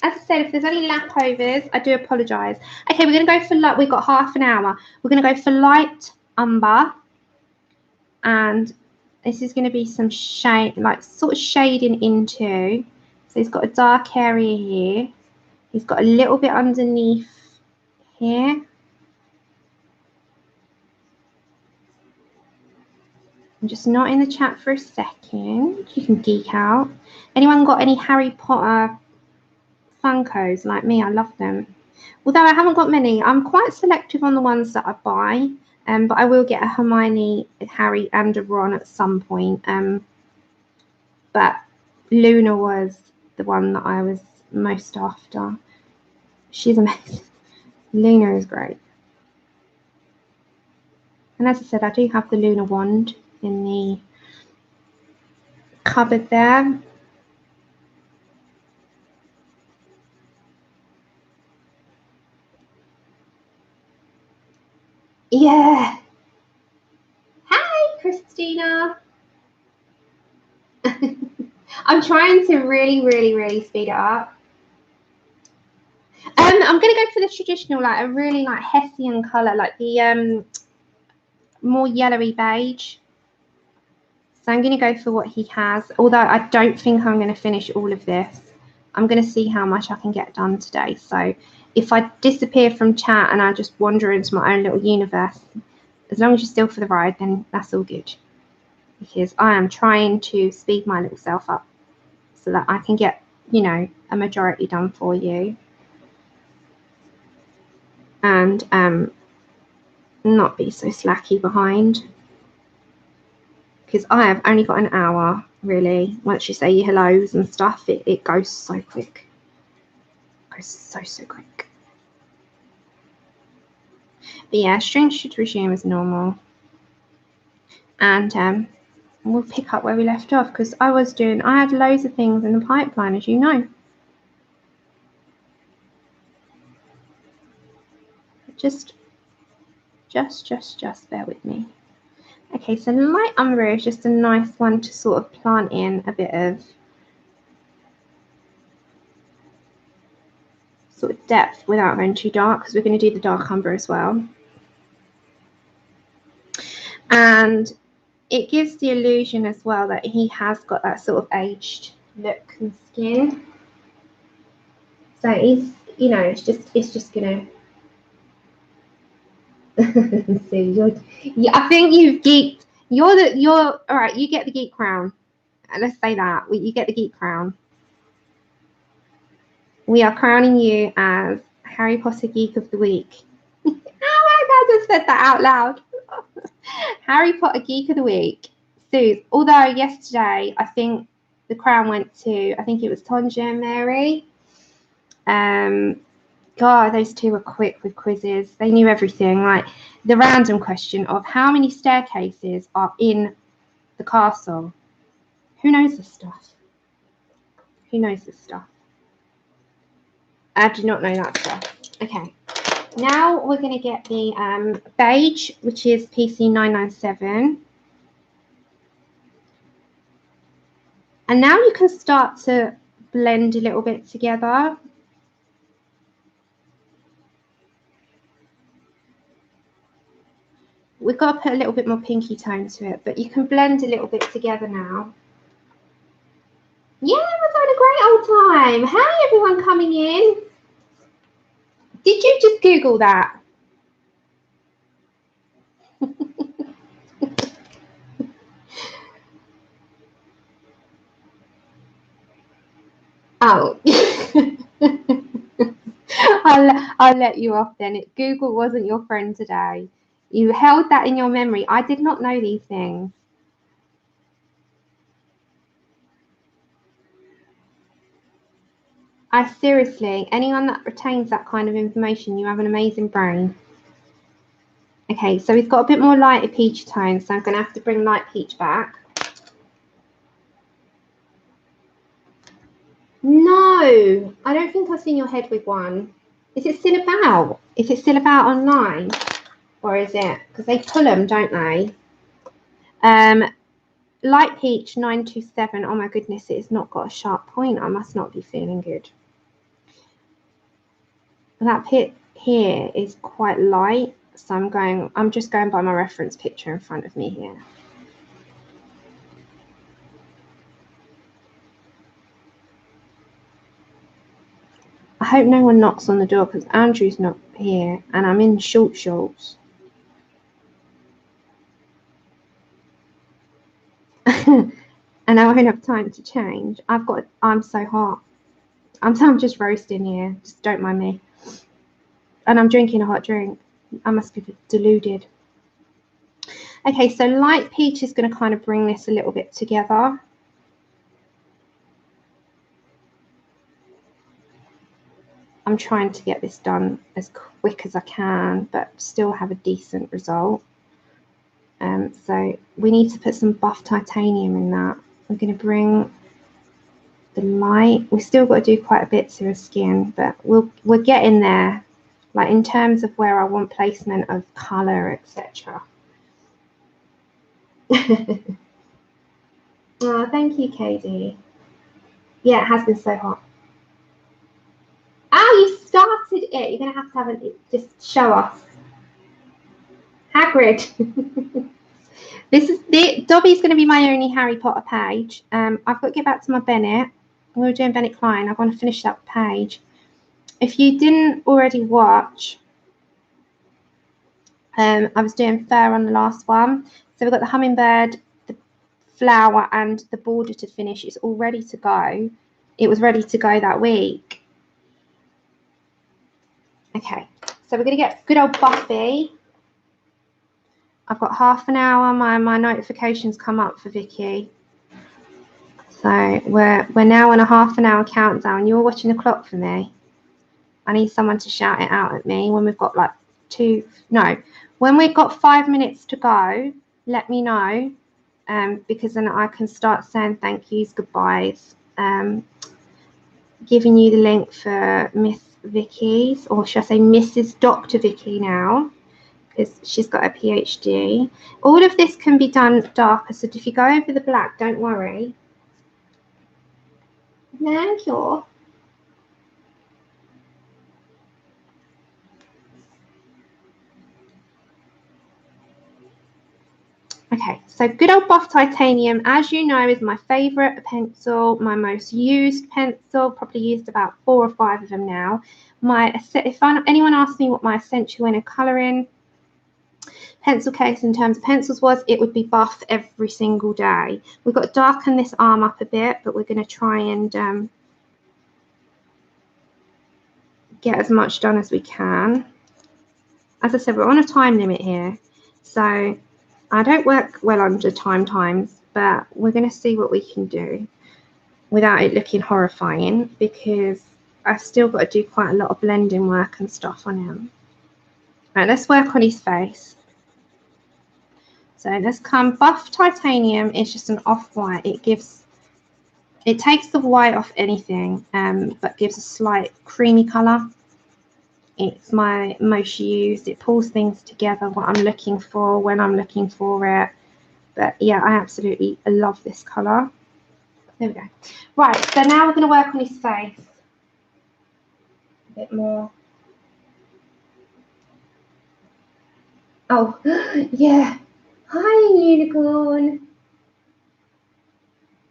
As I said, if there's any lapovers, I do apologise. Okay, we're going to go for light. We've got half an hour. We're going to go for light umber. And this is going to be some shade, like sort of shading into. So he's got a dark area here. He's got a little bit underneath here. I'm just not in the chat for a second. You can geek out. Anyone got any Harry Potter Funkos like me? I love them. Although I haven't got many. I'm quite selective on the ones that I buy. But I will get a Hermione, a Harry and a Ron at some point. But Luna was the one that I was most after. She's amazing. Luna is great. And as I said, I do have the Luna wand in the cupboard there. Yeah. Hi, Christina. I'm trying to really speed it up. I'm going to go for the traditional, like a really like Hessian colour, like the more yellowy beige. So I'm going to go for what he has, although I don't think I'm going to finish all of this. I'm going to see how much I can get done today. So if I disappear from chat and I just wander into my own little universe, as long as you're still for the ride, then that's all good. Because I am trying to speed my little self up so that I can get, you know, a majority done for you. And not be so slacky behind. Because I have only got an hour, really. Once you say your hellos and stuff, it goes so quick. It goes so quick. But yeah, stream should resume as normal. And we'll pick up where we left off, because I had loads of things in the pipeline, as you know. Just bear with me. Okay, so light umber is just a nice one to sort of plant in a bit of sort of depth without going too dark, because we're going to do the dark umber as well. And it gives the illusion as well that he has got that sort of aged look and skin. So he's, you know, it's just gonna. So I think you've geeked. You're all right. You get the geek crown. Let's say that you get the geek crown. We are crowning you as Harry Potter Geek of the Week. Oh my God, I just said that out loud. Harry Potter Geek of the Week. Suze. Although yesterday, I think the crown went to, I think it was Tonja and Mary. God, those two were quick with quizzes. They knew everything. Like the random question of how many staircases are in the castle. Who knows this stuff? Who knows this stuff? I do not know that stuff. Okay. Now we're going to get the beige, which is PC 997. And now you can start to blend a little bit together. We've got to put a little bit more pinky tone to it, but you can blend a little bit together now. Yeah, we're having a great old time. Hi, everyone coming in. Did you just Google that? Oh. I'll let you off then. Google wasn't your friend today. You held that in your memory. I did not know these things. Seriously, anyone that retains that kind of information, you have an amazing brain. Okay, so we've got a bit more lighter peach tone, so I'm going to have to bring light peach back. No, I don't think I've seen your Hedwig one. Is it still about? Is it still about online? Or is it? Because they pull them, don't they? Light peach 927. Oh my goodness, it has not got a sharp point. I must not be feeling good. That pit here is quite light, so I'm just going by my reference picture in front of me here. I hope no one knocks on the door because Andrew's not here and I'm in short shorts. And I won't have time to change. I'm so hot. I'm just roasting here. Just don't mind me. And I'm drinking a hot drink. I must be deluded. Okay, so light peach is going to kind of bring this a little bit together. I'm trying to get this done as quick as I can, but still have a decent result. So we need to put some buff titanium in that. We're going to bring the light. We've still got to do quite a bit to her skin, but we're getting there. Like in terms of where I want placement of colour, etc. Oh, thank you, Katie. Yeah, it has been so hot. Oh, you started it. You're going to have it just show us. Hagrid. Dobby's going to be my only Harry Potter page. I've got to get back to my Bennett. We were doing Bennett Klein. I want to finish that page. If you didn't already watch, I was doing fur on the last one. So we've got the hummingbird, the flower, and the border to finish. It's all ready to go. It was ready to go that week. Okay, so we're going to get good old Buffy. I've got half an hour. My notifications come up for Vicky. So we're now on a half an hour countdown. You're watching the clock for me. I need someone to shout it out at me when we've got like when we've got 5 minutes to go, let me know, because then I can start saying thank yous, goodbyes, giving you the link for Miss Vicky's, or should I say Mrs. Dr. Vicky now, because she's got a PhD. All of this can be done darker, so if you go over the black, don't worry. Thank you. Okay, so good old buff titanium, as you know, is my favourite pencil, my most used pencil. Probably used about 4 or 5 of them now. If anyone asks me what my essential in a colouring pencil case in terms of pencils was, it would be buff every single day. We've got to darken this arm up a bit, but we're going to try and get as much done as we can. As I said, we're on a time limit here, so I don't work well under times, but we're going to see what we can do without it looking horrifying, because I've still got to do quite a lot of blending work and stuff on him. Right, let's work on his face. So let's come. Buff titanium is just an off-white. It takes the white off anything, but gives a slight creamy colour. It's my most used. It pulls things together, what I'm looking for, when I'm looking for it. But yeah, I absolutely love this colour. There we go. Right, so now we're going to work on his face a bit more. Oh, yeah. Hi, unicorn.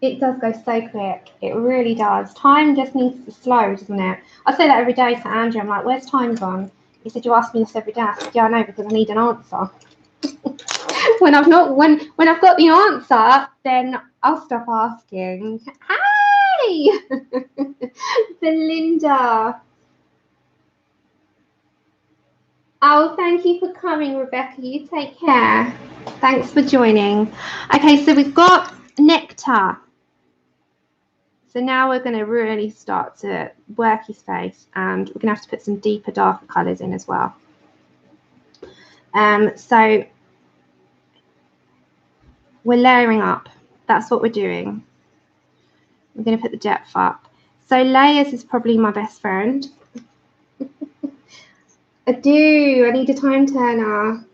It does go so quick. It really does. Time just needs to slow, doesn't it? I say that every day to Andrew. I'm like, where's time gone? He said, you ask me this every day. I said, yeah, I know, because I need an answer. when I've got the answer, then I'll stop asking. Hey, Belinda. Oh, thank you for coming, Rebecca. You take care. Thanks for joining. Okay, so we've got Nectar. So now we're going to really start to work his face, and we're going to have to put some deeper, darker colours in as well. So we're layering up. That's what we're doing. We're going to put the depth up. So layers is probably my best friend. I do. I need a time turner.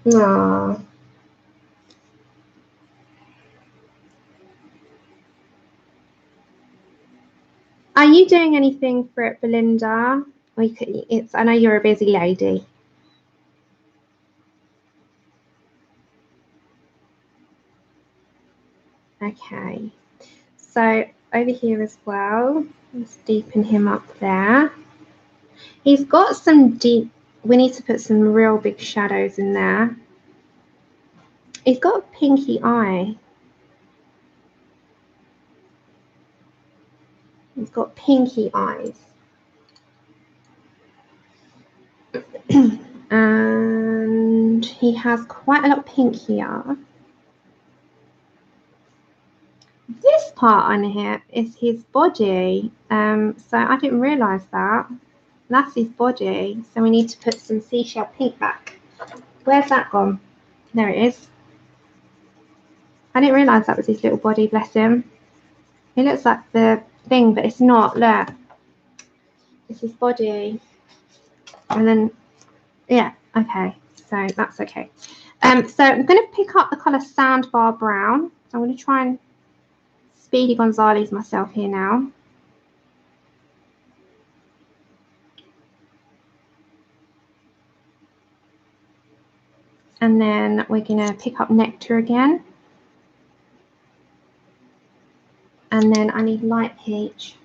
Aww. Are you doing anything for it, Belinda? Or you could, I know you're a busy lady. Okay. So over here as well, let's deepen him up there. He's got some deep, we need to put some real big shadows in there. He's got a pinky eye. He's got pinky eyes. And he has quite a lot of pink here. This part on here is his body. So I didn't realise that. That's his body. So we need to put some Seashell pink back. Where's that gone? There it is. I didn't realise that was his little body, bless him. It looks like the thing, but it's not. Look. It's his body. And then, yeah, okay. So that's okay. So I'm going to pick up the colour Sandbar Brown. So I'm going to try and Speedy Gonzales myself here now. And then we're going to pick up Nectar again. And then I need Light Peach.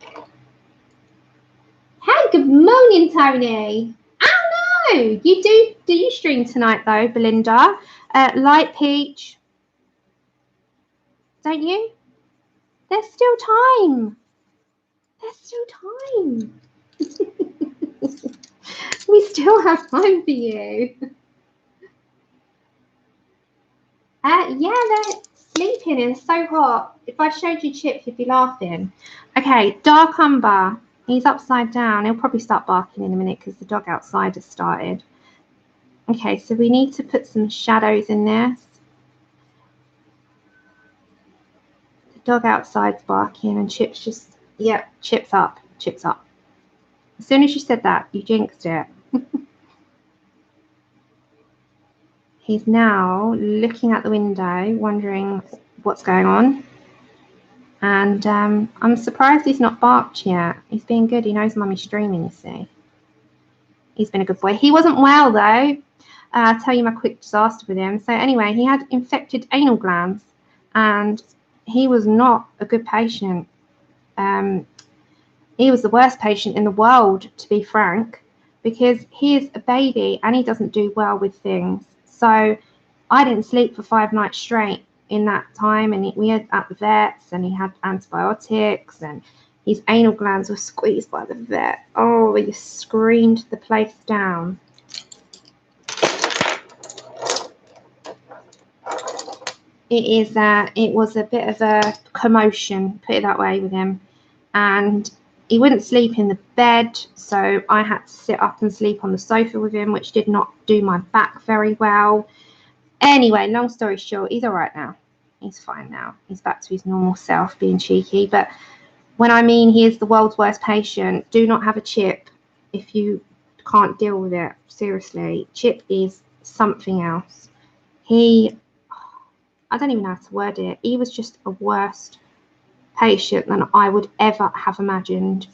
Hey, good morning, Tony. Oh no, you do you stream tonight though, Belinda? Light Peach, don't you? There's still time. There's still time. We still have time for you. Yeah, they're sleeping and it's so hot. If I showed you Chip, you'd be laughing. Okay, Dark Umber. He's upside down. He'll probably start barking in a minute because the dog outside has started. Okay, so we need to put some shadows in there. The dog outside's barking and Chip's just, yep, Chip's up. Chip's up. As soon as you said that, you jinxed it. He's now looking out the window, wondering what's going on. And I'm surprised he's not barked yet. He's being good. He knows Mummy's streaming, you see. He's been a good boy. He wasn't well, though. I'll tell you my quick disaster with him. So anyway, he had infected anal glands. And he was not a good patient. He was the worst patient in the world, to be frank. Because he is a baby and he doesn't do well with things. So I didn't sleep for 5 nights straight in that time, and we had at the vets, and he had antibiotics, and his anal glands were squeezed by the vet. Oh, he screamed the place down. It was a bit of a commotion, put it that way, with him, and he wouldn't sleep in the bed, so I had to sit up and sleep on the sofa with him, which did not do my back very well. Anyway, long story short, he's all right now. He's fine now. He's back to his normal self, being cheeky. But when I mean he is the world's worst patient, do not have a Chip if you can't deal with it. Seriously, Chip is something else. I don't even know how to word it. He was just a worse patient than I would ever have imagined.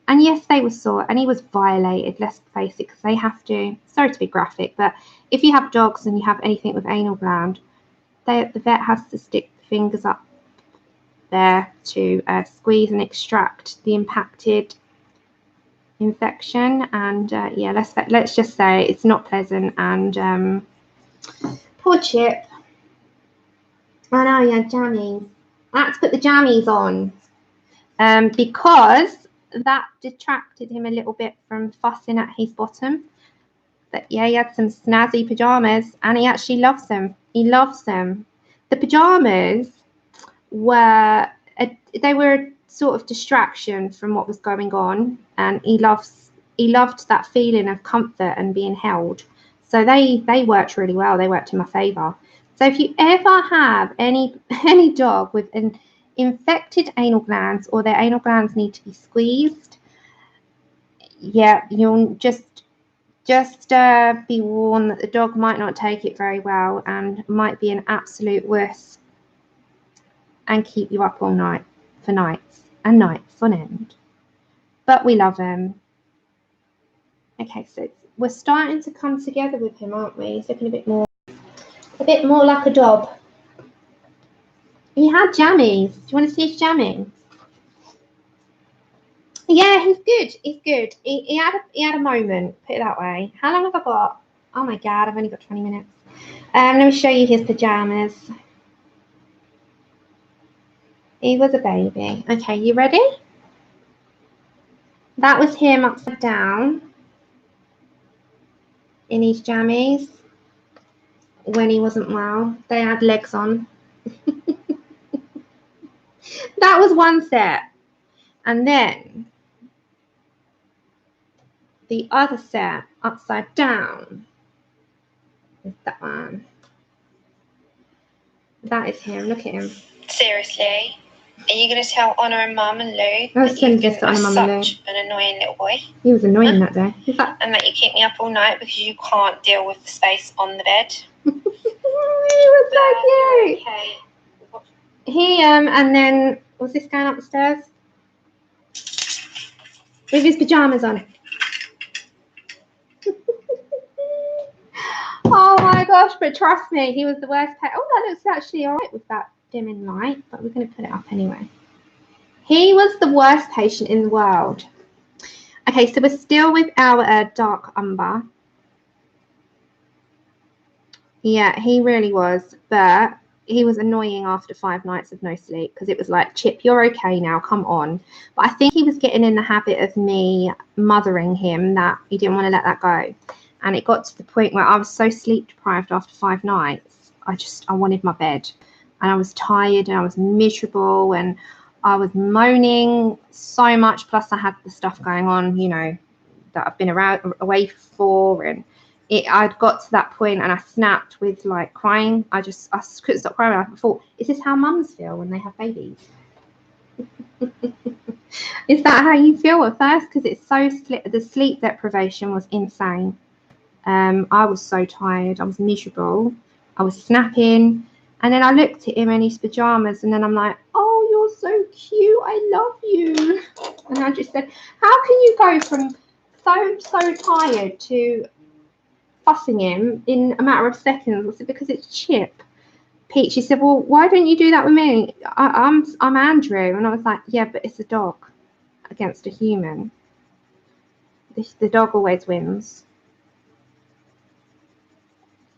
And yes, they were sore, and he was violated, let's face it, because they have to, sorry to be graphic, but if you have dogs and you have anything with anal gland, the vet has to stick the fingers up there to squeeze and extract the impacted infection. And yeah, let's just say it's not pleasant. And poor Chip. I know, he had jammies. I had to put the jammies on because that detracted him a little bit from fussing at his bottom. But yeah, he had some snazzy pajamas and he actually loves them. He loves them. The pajamas were they were a sort of distraction from what was going on, and he loved that feeling of comfort and being held. So they worked really well. They worked in my favour. So if you ever have any dog with an infected anal glands, or their anal glands need to be squeezed, yeah, you'll just be warned that the dog might not take it very well and might be an absolute wuss and keep you up all night for nights and nights on end. But we love him. Okay, so we're starting to come together with him, aren't we? He's looking a bit more like a dog. He had jammies. Do you want to see his jammies? Yeah, he's good. He's good. He had a moment, put it that way. How long have I got? Oh my god, I've only got 20 minutes. Let me show you his pajamas. He was a baby. Okay, you ready? That was him upside down in his jammies when he wasn't well. They had legs on. That was one set. And then the other set upside down is that one. That is him. Look at him. Seriously? Are you going to tell Honor and Mum and Lou that you've been such an annoying little boy? He was annoying that day. And that you keep me up all night because you can't deal with the space on the bed? He was so cute. Okay. He and then was this going up the stairs with his pajamas on? Oh my gosh, but trust me, he was the worst pet. Oh, that looks actually all right with that dimming light, but we're going to put it up anyway. He was the worst patient in the world. Okay, so we're still with our dark umber. Yeah, he really was, but he was annoying after 5 nights of no sleep because it was like, Chip, you're okay now, come on. But I think he was getting in the habit of me mothering him that he didn't want to let that go. And it got to the point where I was so sleep deprived after 5 nights. I wanted my bed, and I was tired and I was miserable and I was moaning so much. Plus I had the stuff going on, you know, that I've been away for, and I'd got to that point and I snapped with like crying. I couldn't stop crying. I thought, is this how mums feel when they have babies? Is that how you feel at first? Because it's so the sleep deprivation was insane. I was so tired. I was miserable. I was snapping. And then I looked at him in his pajamas, and then I'm like, oh, you're so cute. I love you. And I just said, how can you go from so tired to fussing him in a matter of seconds? I said, because it's Chip. Pete, she said, well, why don't you do that with me? I'm Andrew. And I was like, yeah, but it's a dog against a human. The dog always wins.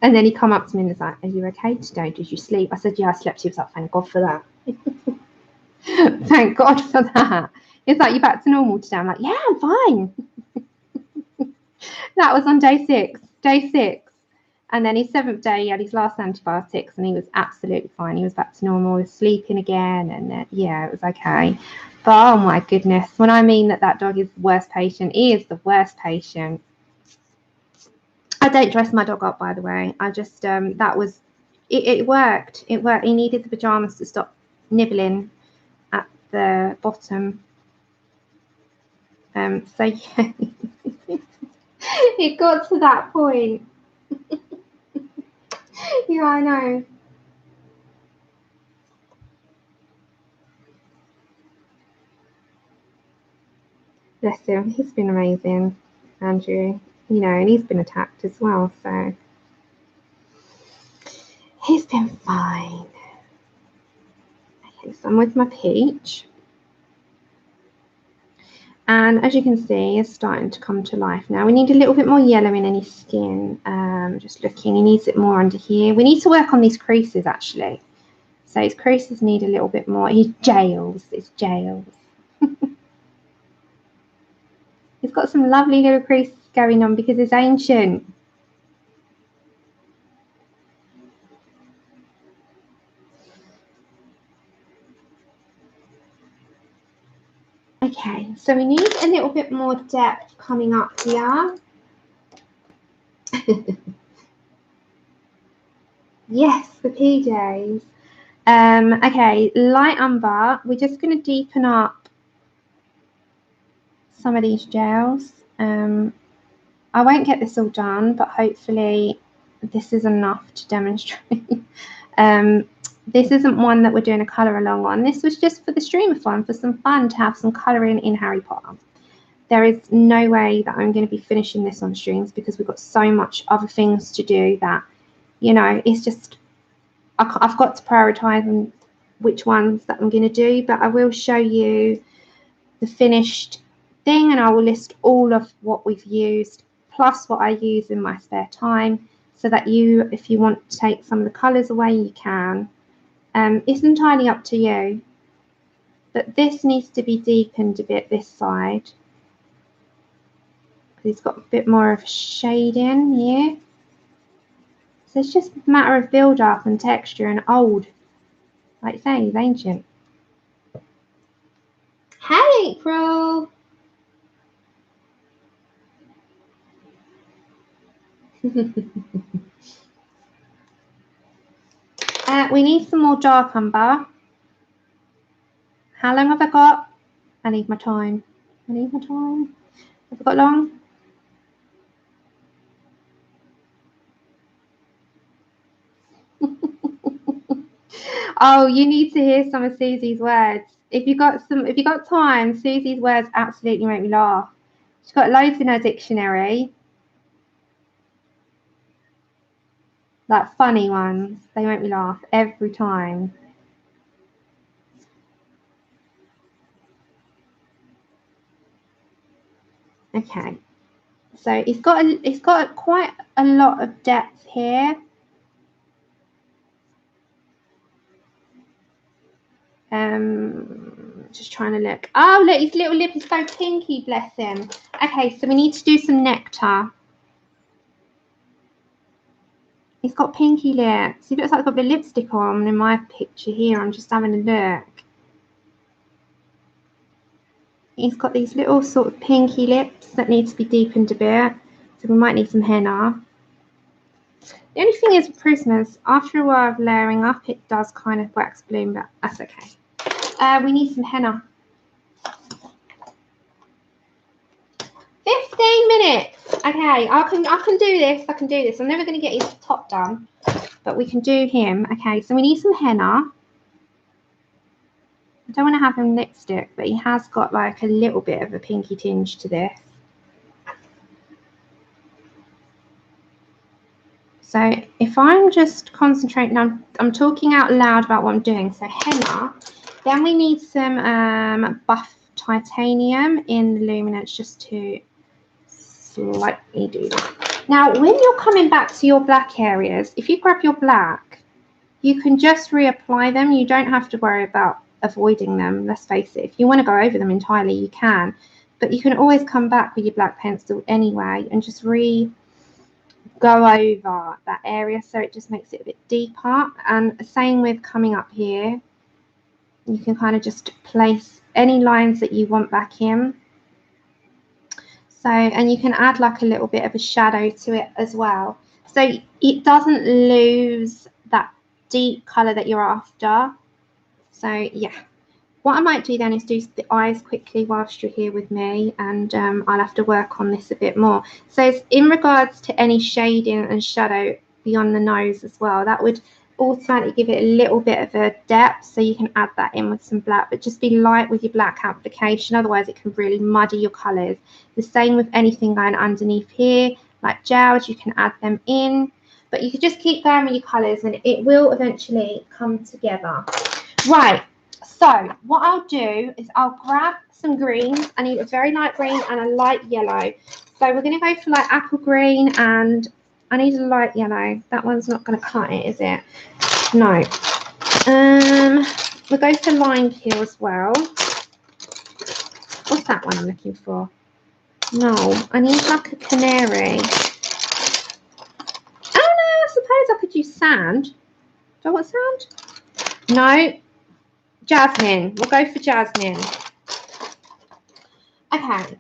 And then he come up to me and was like, are you okay today? Did you sleep? I said, yeah, I slept. He was like, thank God for that. Thank God for that. It's like, you back to normal today? I'm like, yeah, I'm fine. That was on day 6. And then his 7th day, he had his last antibiotics and he was absolutely fine. He was back to normal. He was sleeping again. And yeah, it was okay. But oh my goodness, when I mean that dog is the worst patient, he is the worst patient. I don't dress my dog up, by the way. I just, that was, it worked. It worked. He needed the pajamas to stop nibbling at the bottom. So yeah, it got to that point. Yeah, I know. Bless him. He's been amazing, Andrew. You know, and he's been attacked as well, so he's been fine. Okay, so I'm with my Peach. And as you can see, it's starting to come to life now. We need a little bit more yellow in his skin. Just looking, he needs it more under here. We need to work on these creases, actually. So his creases need a little bit more. His jails. He's got some lovely little creases going on because it's ancient. Okay, so we need a little bit more depth coming up here. Yes, the PJs. Okay, light umber. We're just going to deepen up some of these gels. I won't get this all done, but hopefully this is enough to demonstrate. This isn't one that we're doing a colour along on. This was just for the streamathon, for some fun, to have some colouring in Harry Potter. There is no way that I'm going to be finishing this on streams because we've got so much other things to do that, you know, it's just, I've got to prioritise on which ones that I'm going to do, but I will show you the finished thing and I will list all of what we've used plus what I use in my spare time so that you, if you want to take some of the colours away, you can. It's entirely up to you, but this needs to be deepened a bit this side. It's got a bit more of shading here. So it's just a matter of build up and texture and old. Like I say, he's ancient. Hey, April! We need some more dark umber. How long have I got? I need my time. I need my time. Have I got long? Oh, you need to hear some of Susie's words. If you got time, Susie's words absolutely make me laugh. She's got loads in her dictionary. Like funny ones. They make me laugh every time. Okay. So it's got quite a lot of depth here. Just trying to look. Oh, look, his little lip is so pinky, bless him. Okay, so we need to do some Nectar. He's got pinky lips. He looks like he's got a bit of lipstick on in my picture here. I'm just having a look. He's got these little sort of pinky lips that need to be deepened a bit. So we might need some henna. The only thing is with Prismas, after a while of layering up, it does kind of wax bloom, but that's okay. We need some henna. 15 minutes. Okay, I can do this. I can do this. I'm never going to get his top done, but we can do him. Okay, so we need some henna. I don't want to have him lipstick, but he has got like a little bit of a pinky tinge to this. So if I'm just concentrating, I'm talking out loud about what I'm doing. So henna, then we need some buff titanium in the Lumianance just to slightly do that. Now, when you're coming back to your black areas, if you grab your black, you can just reapply them. You don't have to worry about avoiding them. Let's face it, if you want to go over them entirely, you can. But you can always come back with your black pencil anyway and just go over that area so it just makes it a bit deeper. And same with coming up here. You can kind of just place any lines that you want back in. So, and you can add like a little bit of a shadow to it as well. So it doesn't lose that deep colour that you're after. So yeah, what I might do then is do the eyes quickly whilst you're here with me, and I'll have to work on this a bit more. So in regards to any shading and shadow beyond the nose as well, that would automatically give it a little bit of a depth, so you can add that in with some black, but just be light with your black application, otherwise it can really muddy your colours. The same with anything going underneath here, like gels, you can add them in, but you can just keep going with your colours and it will eventually come together. Right, so what I'll do is I'll grab some greens. I need a very light green and a light yellow. So we're going to go for like apple green, and I need a light yellow. That one's not going to cut it, is it? No. We'll go for Limepeel as well. What's that one I'm looking for? No, I need like a canary. Oh no, I suppose I could use sand. Do I want sand? No. Jasmine. We'll go for Jasmine. Okay.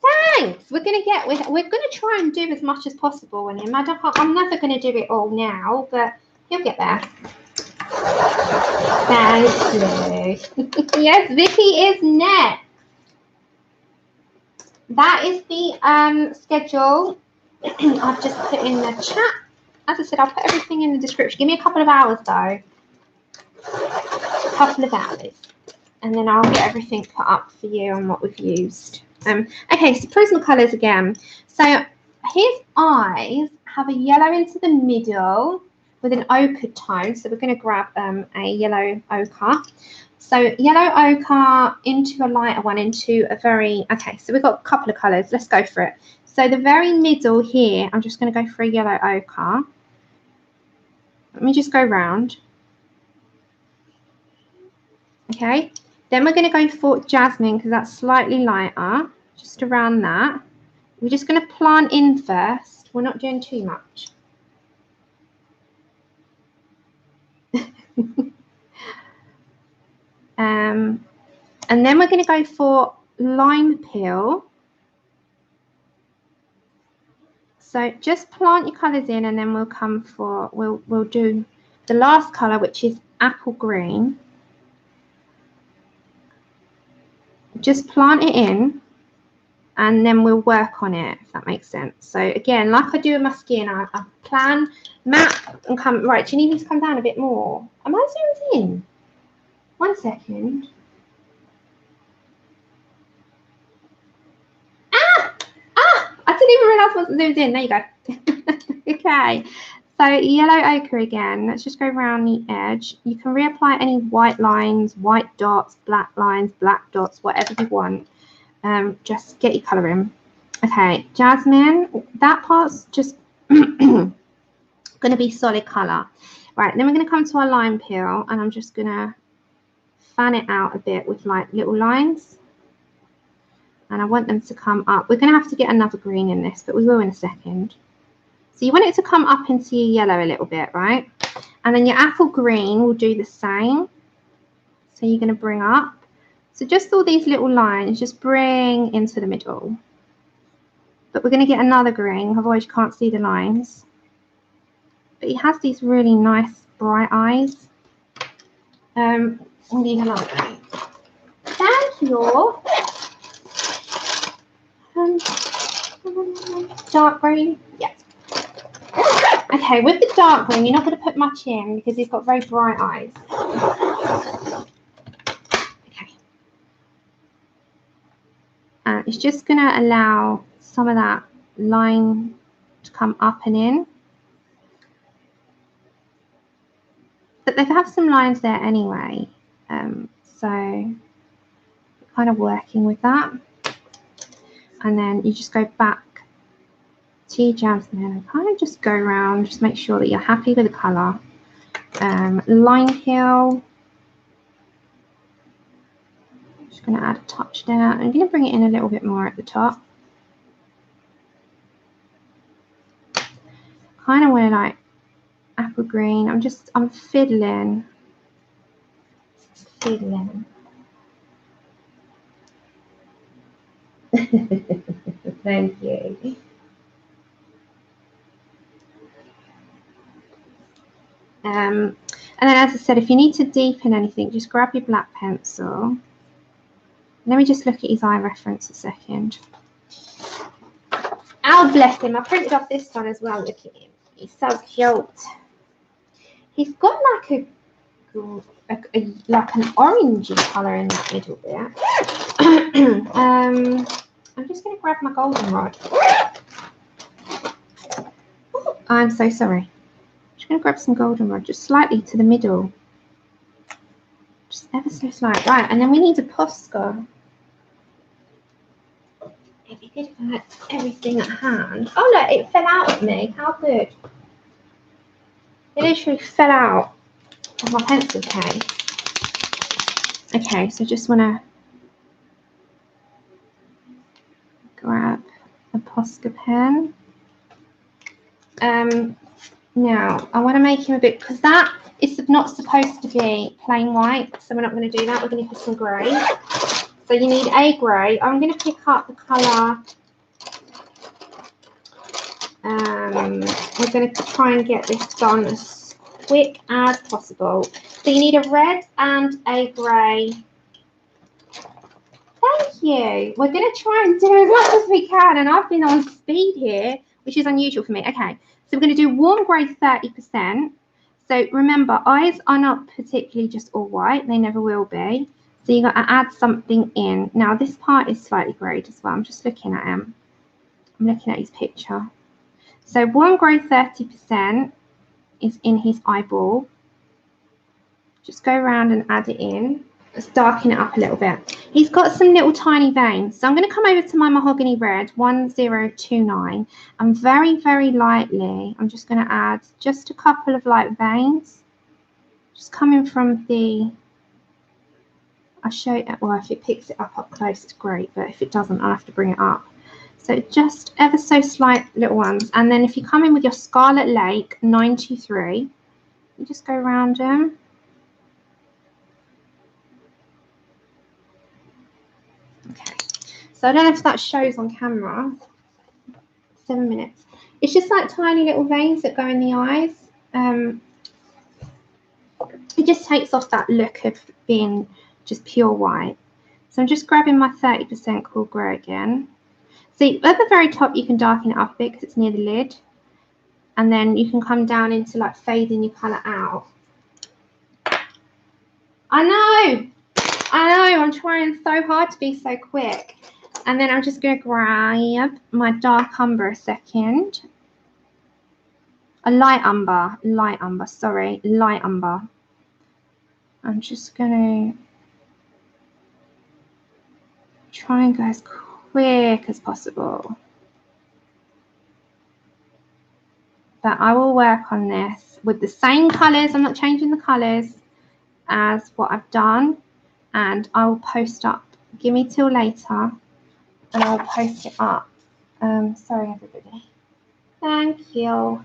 Thanks. We're gonna try and do as much as possible in him. I'm never gonna do it all now, but he'll get there. Thank you. Yes, Vicky is next. That is the schedule I've just put in the chat. As I said, I'll put everything in the description. Give me a couple of hours though. A couple of hours. And then I'll get everything put up for you on what we've used. Okay, so Prismacolors again. So his eyes have a yellow into the middle with an ochre tone. So we're going to grab a yellow ochre. So yellow ochre into a lighter one, into a very, okay, so we've got a couple of colours. Let's go for it. So the very middle here, I'm just going to go for a yellow ochre. Let me just go round. Okay, then we're going to go for Jasmine because that's slightly lighter, just around that. We're just going to plant in first. We're not doing too much. And then we're going to go for Limepeel. So just plant your colours in, and then we'll come for we'll do the last colour, which is Apple Green. Just plant it in, and then we'll work on it, if that makes sense. So again, like I do with my skin, I plan, map, and come. Right, do you need me to come down a bit more? Am I zoomed in? 1 second. I didn't even realise I wasn't zoomed in. There you go. Okay, so yellow ochre again. Let's just go around the edge. You can reapply any white lines, white dots, black lines, black dots, whatever you want. Just get your colour in. Okay, Jasmine, that part's just going to be solid colour. Right, then we're going to come to our Limepeel, and I'm just going to fan it out a bit with like little lines. And I want them to come up. We're going to have to get another green in this, but we will in a second. So you want it to come up into your yellow a little bit, right? And then your apple green will do the same. So you're going to bring up. So just all these little lines, just bring into the middle. But we're going to get another green, otherwise you can't see the lines. But he has these really nice bright eyes. We need another green. Thank you. Dark green, yeah. Okay, with the dark green, you're not going to put much in because he's got very bright eyes. Okay. And it's just going to allow some of that line to come up and in. But they have some lines there anyway. So kind of working with that. And then you just go back to your Jasmine and kind of just go around, just make sure that you're happy with the colour. Limepeel. Just going to add a touch there. I'm going to bring it in a little bit more at the top. Kind of want to like apple green. I'm fiddling. Thank you. And then, as I said, if you need to deepen anything, just grab your black pencil. Let me just look at his eye reference a second. Oh, bless him. I printed off this one as well. Look at him. He's so cute. He's got like like an orangey colour in that middle bit. I'm just going to grab my goldenrod. Oh, I'm so sorry. I'm just going to grab some goldenrod just slightly to the middle. Just ever so slight. Right, and then we need a Posca. If you could have everything at hand. Oh, look, it fell out of me. How good. It literally fell out of my pencil case. Okay, so just want to grab a Posca pen. Now I want to make him a bit, because that is not supposed to be plain white, so we're not going to do that. We're going to put some grey. So you need a grey. I'm going to pick up the colour. We're going to try and get this done as quick as possible. So you need a red and a grey. Thank you. We're going to try and do as much as we can, and I've been on speed here, which is unusual for me. Okay, so we're going to do warm grey 30%. So remember, eyes are not particularly just all white. They never will be. So you've got to add something in. Now, this part is slightly greyed as well. I'm just looking at him. I'm looking at his picture. So warm grey 30% is in his eyeball. Just go around and add it in. Let's darken it up a little bit. He's got some little tiny veins. So I'm going to come over to my mahogany red 1029, and very, very lightly, I'm just going to add just a couple of light veins. Just coming from the, I'll show you, well, if it picks it up close, it's great, but if it doesn't, I'll have to bring it up. So just ever so slight little ones. And then if you come in with your Scarlet Lake 923, you just go around them. Okay, so I don't know if that shows on camera. 7 minutes. It's just like tiny little veins that go in the eyes. It just takes off that look of being just pure white. So I'm just grabbing my 30% Cool Grey again. See, at the very top, you can darken it up a bit because it's near the lid. And then you can come down into like fading your colour out. I know, I'm trying so hard to be so quick. And then I'm just going to grab my dark umber a second. A light umber, sorry, light umber. I'm just going to try and go as quick as possible. But I will work on this with the same colours. I'm not changing the colours as what I've done. And I will post up. Give me till later. And I'll post it up. Sorry, everybody. Thank you.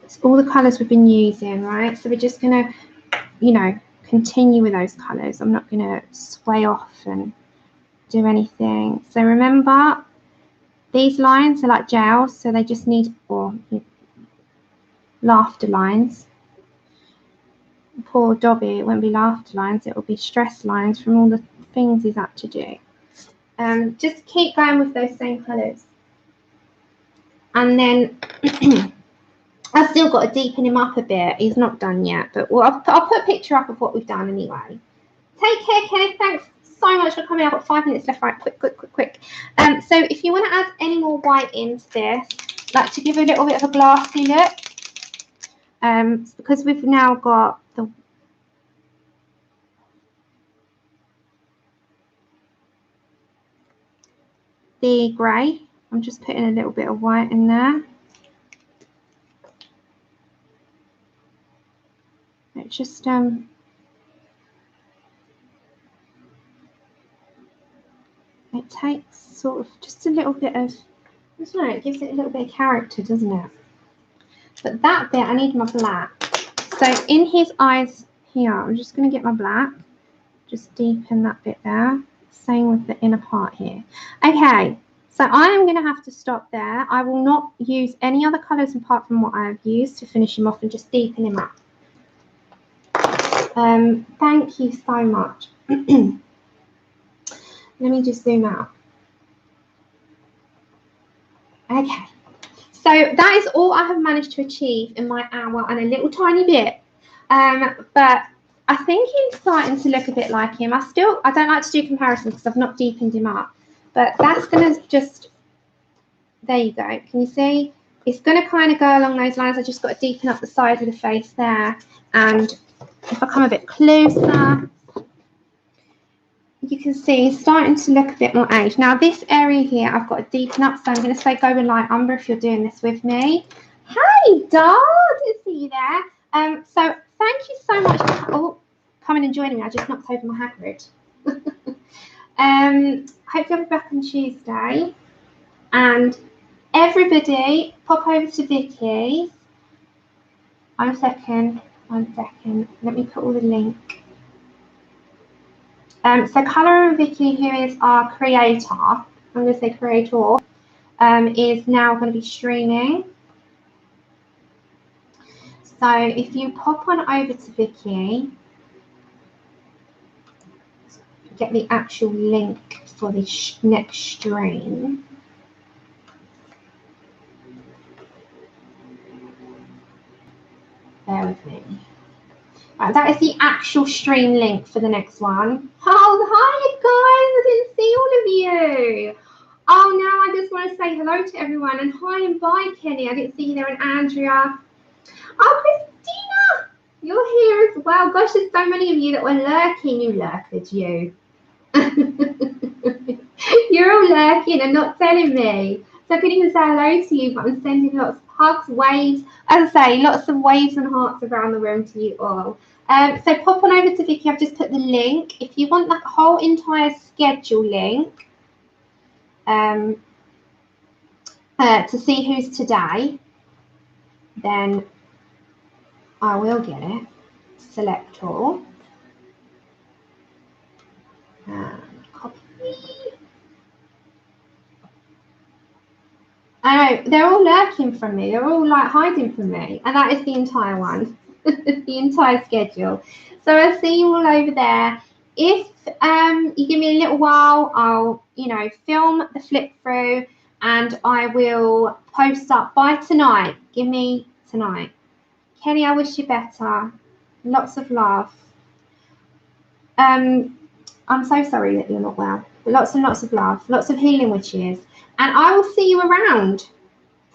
It's all the colours we've been using, right? So we're just going to, you know, continue with those colours. I'm not going to sway off and do anything. So remember, these lines are like gels, so they just need, or laughter lines. Poor Dobby, it won't be laughter lines, it will be stress lines from all the things he's had to do. Just keep going with those same colours. And then I've still got to deepen him up a bit. He's not done yet, but I'll put a picture up of what we've done anyway. Take care, Kenneth. Thanks so much for coming. I've got 5 minutes left. Right, quick. So if you want to add any more white into this, like to give a little bit of a glassy look, because we've now got the grey, I'm just putting a little bit of white in there. It just it takes sort of just a little bit of, I don't know, it gives it a little bit of character, doesn't it? But that bit, I need my black. So in his eyes here, I'm just going to get my black, just deepen that bit there. Same with the inner part here. Okay, so I am going to have to stop there. I will not use any other colours apart from what I have used to finish him off and just deepen him up. Thank you so much. Let me just zoom out. Okay, so that is all I have managed to achieve in my hour and a little tiny bit. But I think he's starting to look a bit like him. I don't like to do comparisons because I've not deepened him up. But that's going to just, there you go. Can you see? It's going to kind of go along those lines. I just got to deepen up the side of the face there. And if I come a bit closer, you can see he's starting to look a bit more aged. Now this area here I've got to deepen up, so I'm going to say go with light umber if you're doing this with me. Hey, Dad, good to see you there. So thank you so much for coming and joining me. I just knocked over my Hagrid. Hope you'll be back on Tuesday. And Everybody, pop over to Vicky's. One second. Let me put all the link. So Colour and Vicky, who is our creator, I'm going to say creator, is now going to be streaming. So if you pop on over to Vicky, get the actual link for the next stream. Bear with me. Right, that is the actual stream link for the next one. Oh, hi guys, I didn't see all of you. Oh, now I just want to say hello to everyone and hi and bye, Kenny. I didn't see you there, and Andrea. Oh, Christina, you're here as well. Gosh, there's so many of you that were lurking. You lurkers, you. You're all lurking and not telling me. So I couldn't even say hello to you, but I'm sending lots of hugs, waves. As I say, lots of waves and hearts around the room to you all. So pop on over to Vicky. I've just put the link. If you want that whole entire schedule link to see who's today, then I will get it. Select all. And copy. I know, they're all lurking from me. They're all like hiding from me. And that is the entire one, the entire schedule. So I'll see you all over there. If you give me a little while, I'll, film the flip through and I will post up by tonight. Give me tonight. Kenny, I wish you better. Lots of love. I'm so sorry that you're not well. Lots and lots of love. Lots of healing wishes. And I will see you around.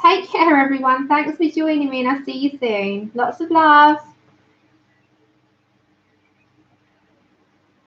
Take care, everyone. Thanks for joining me, and I'll see you soon. Lots of love.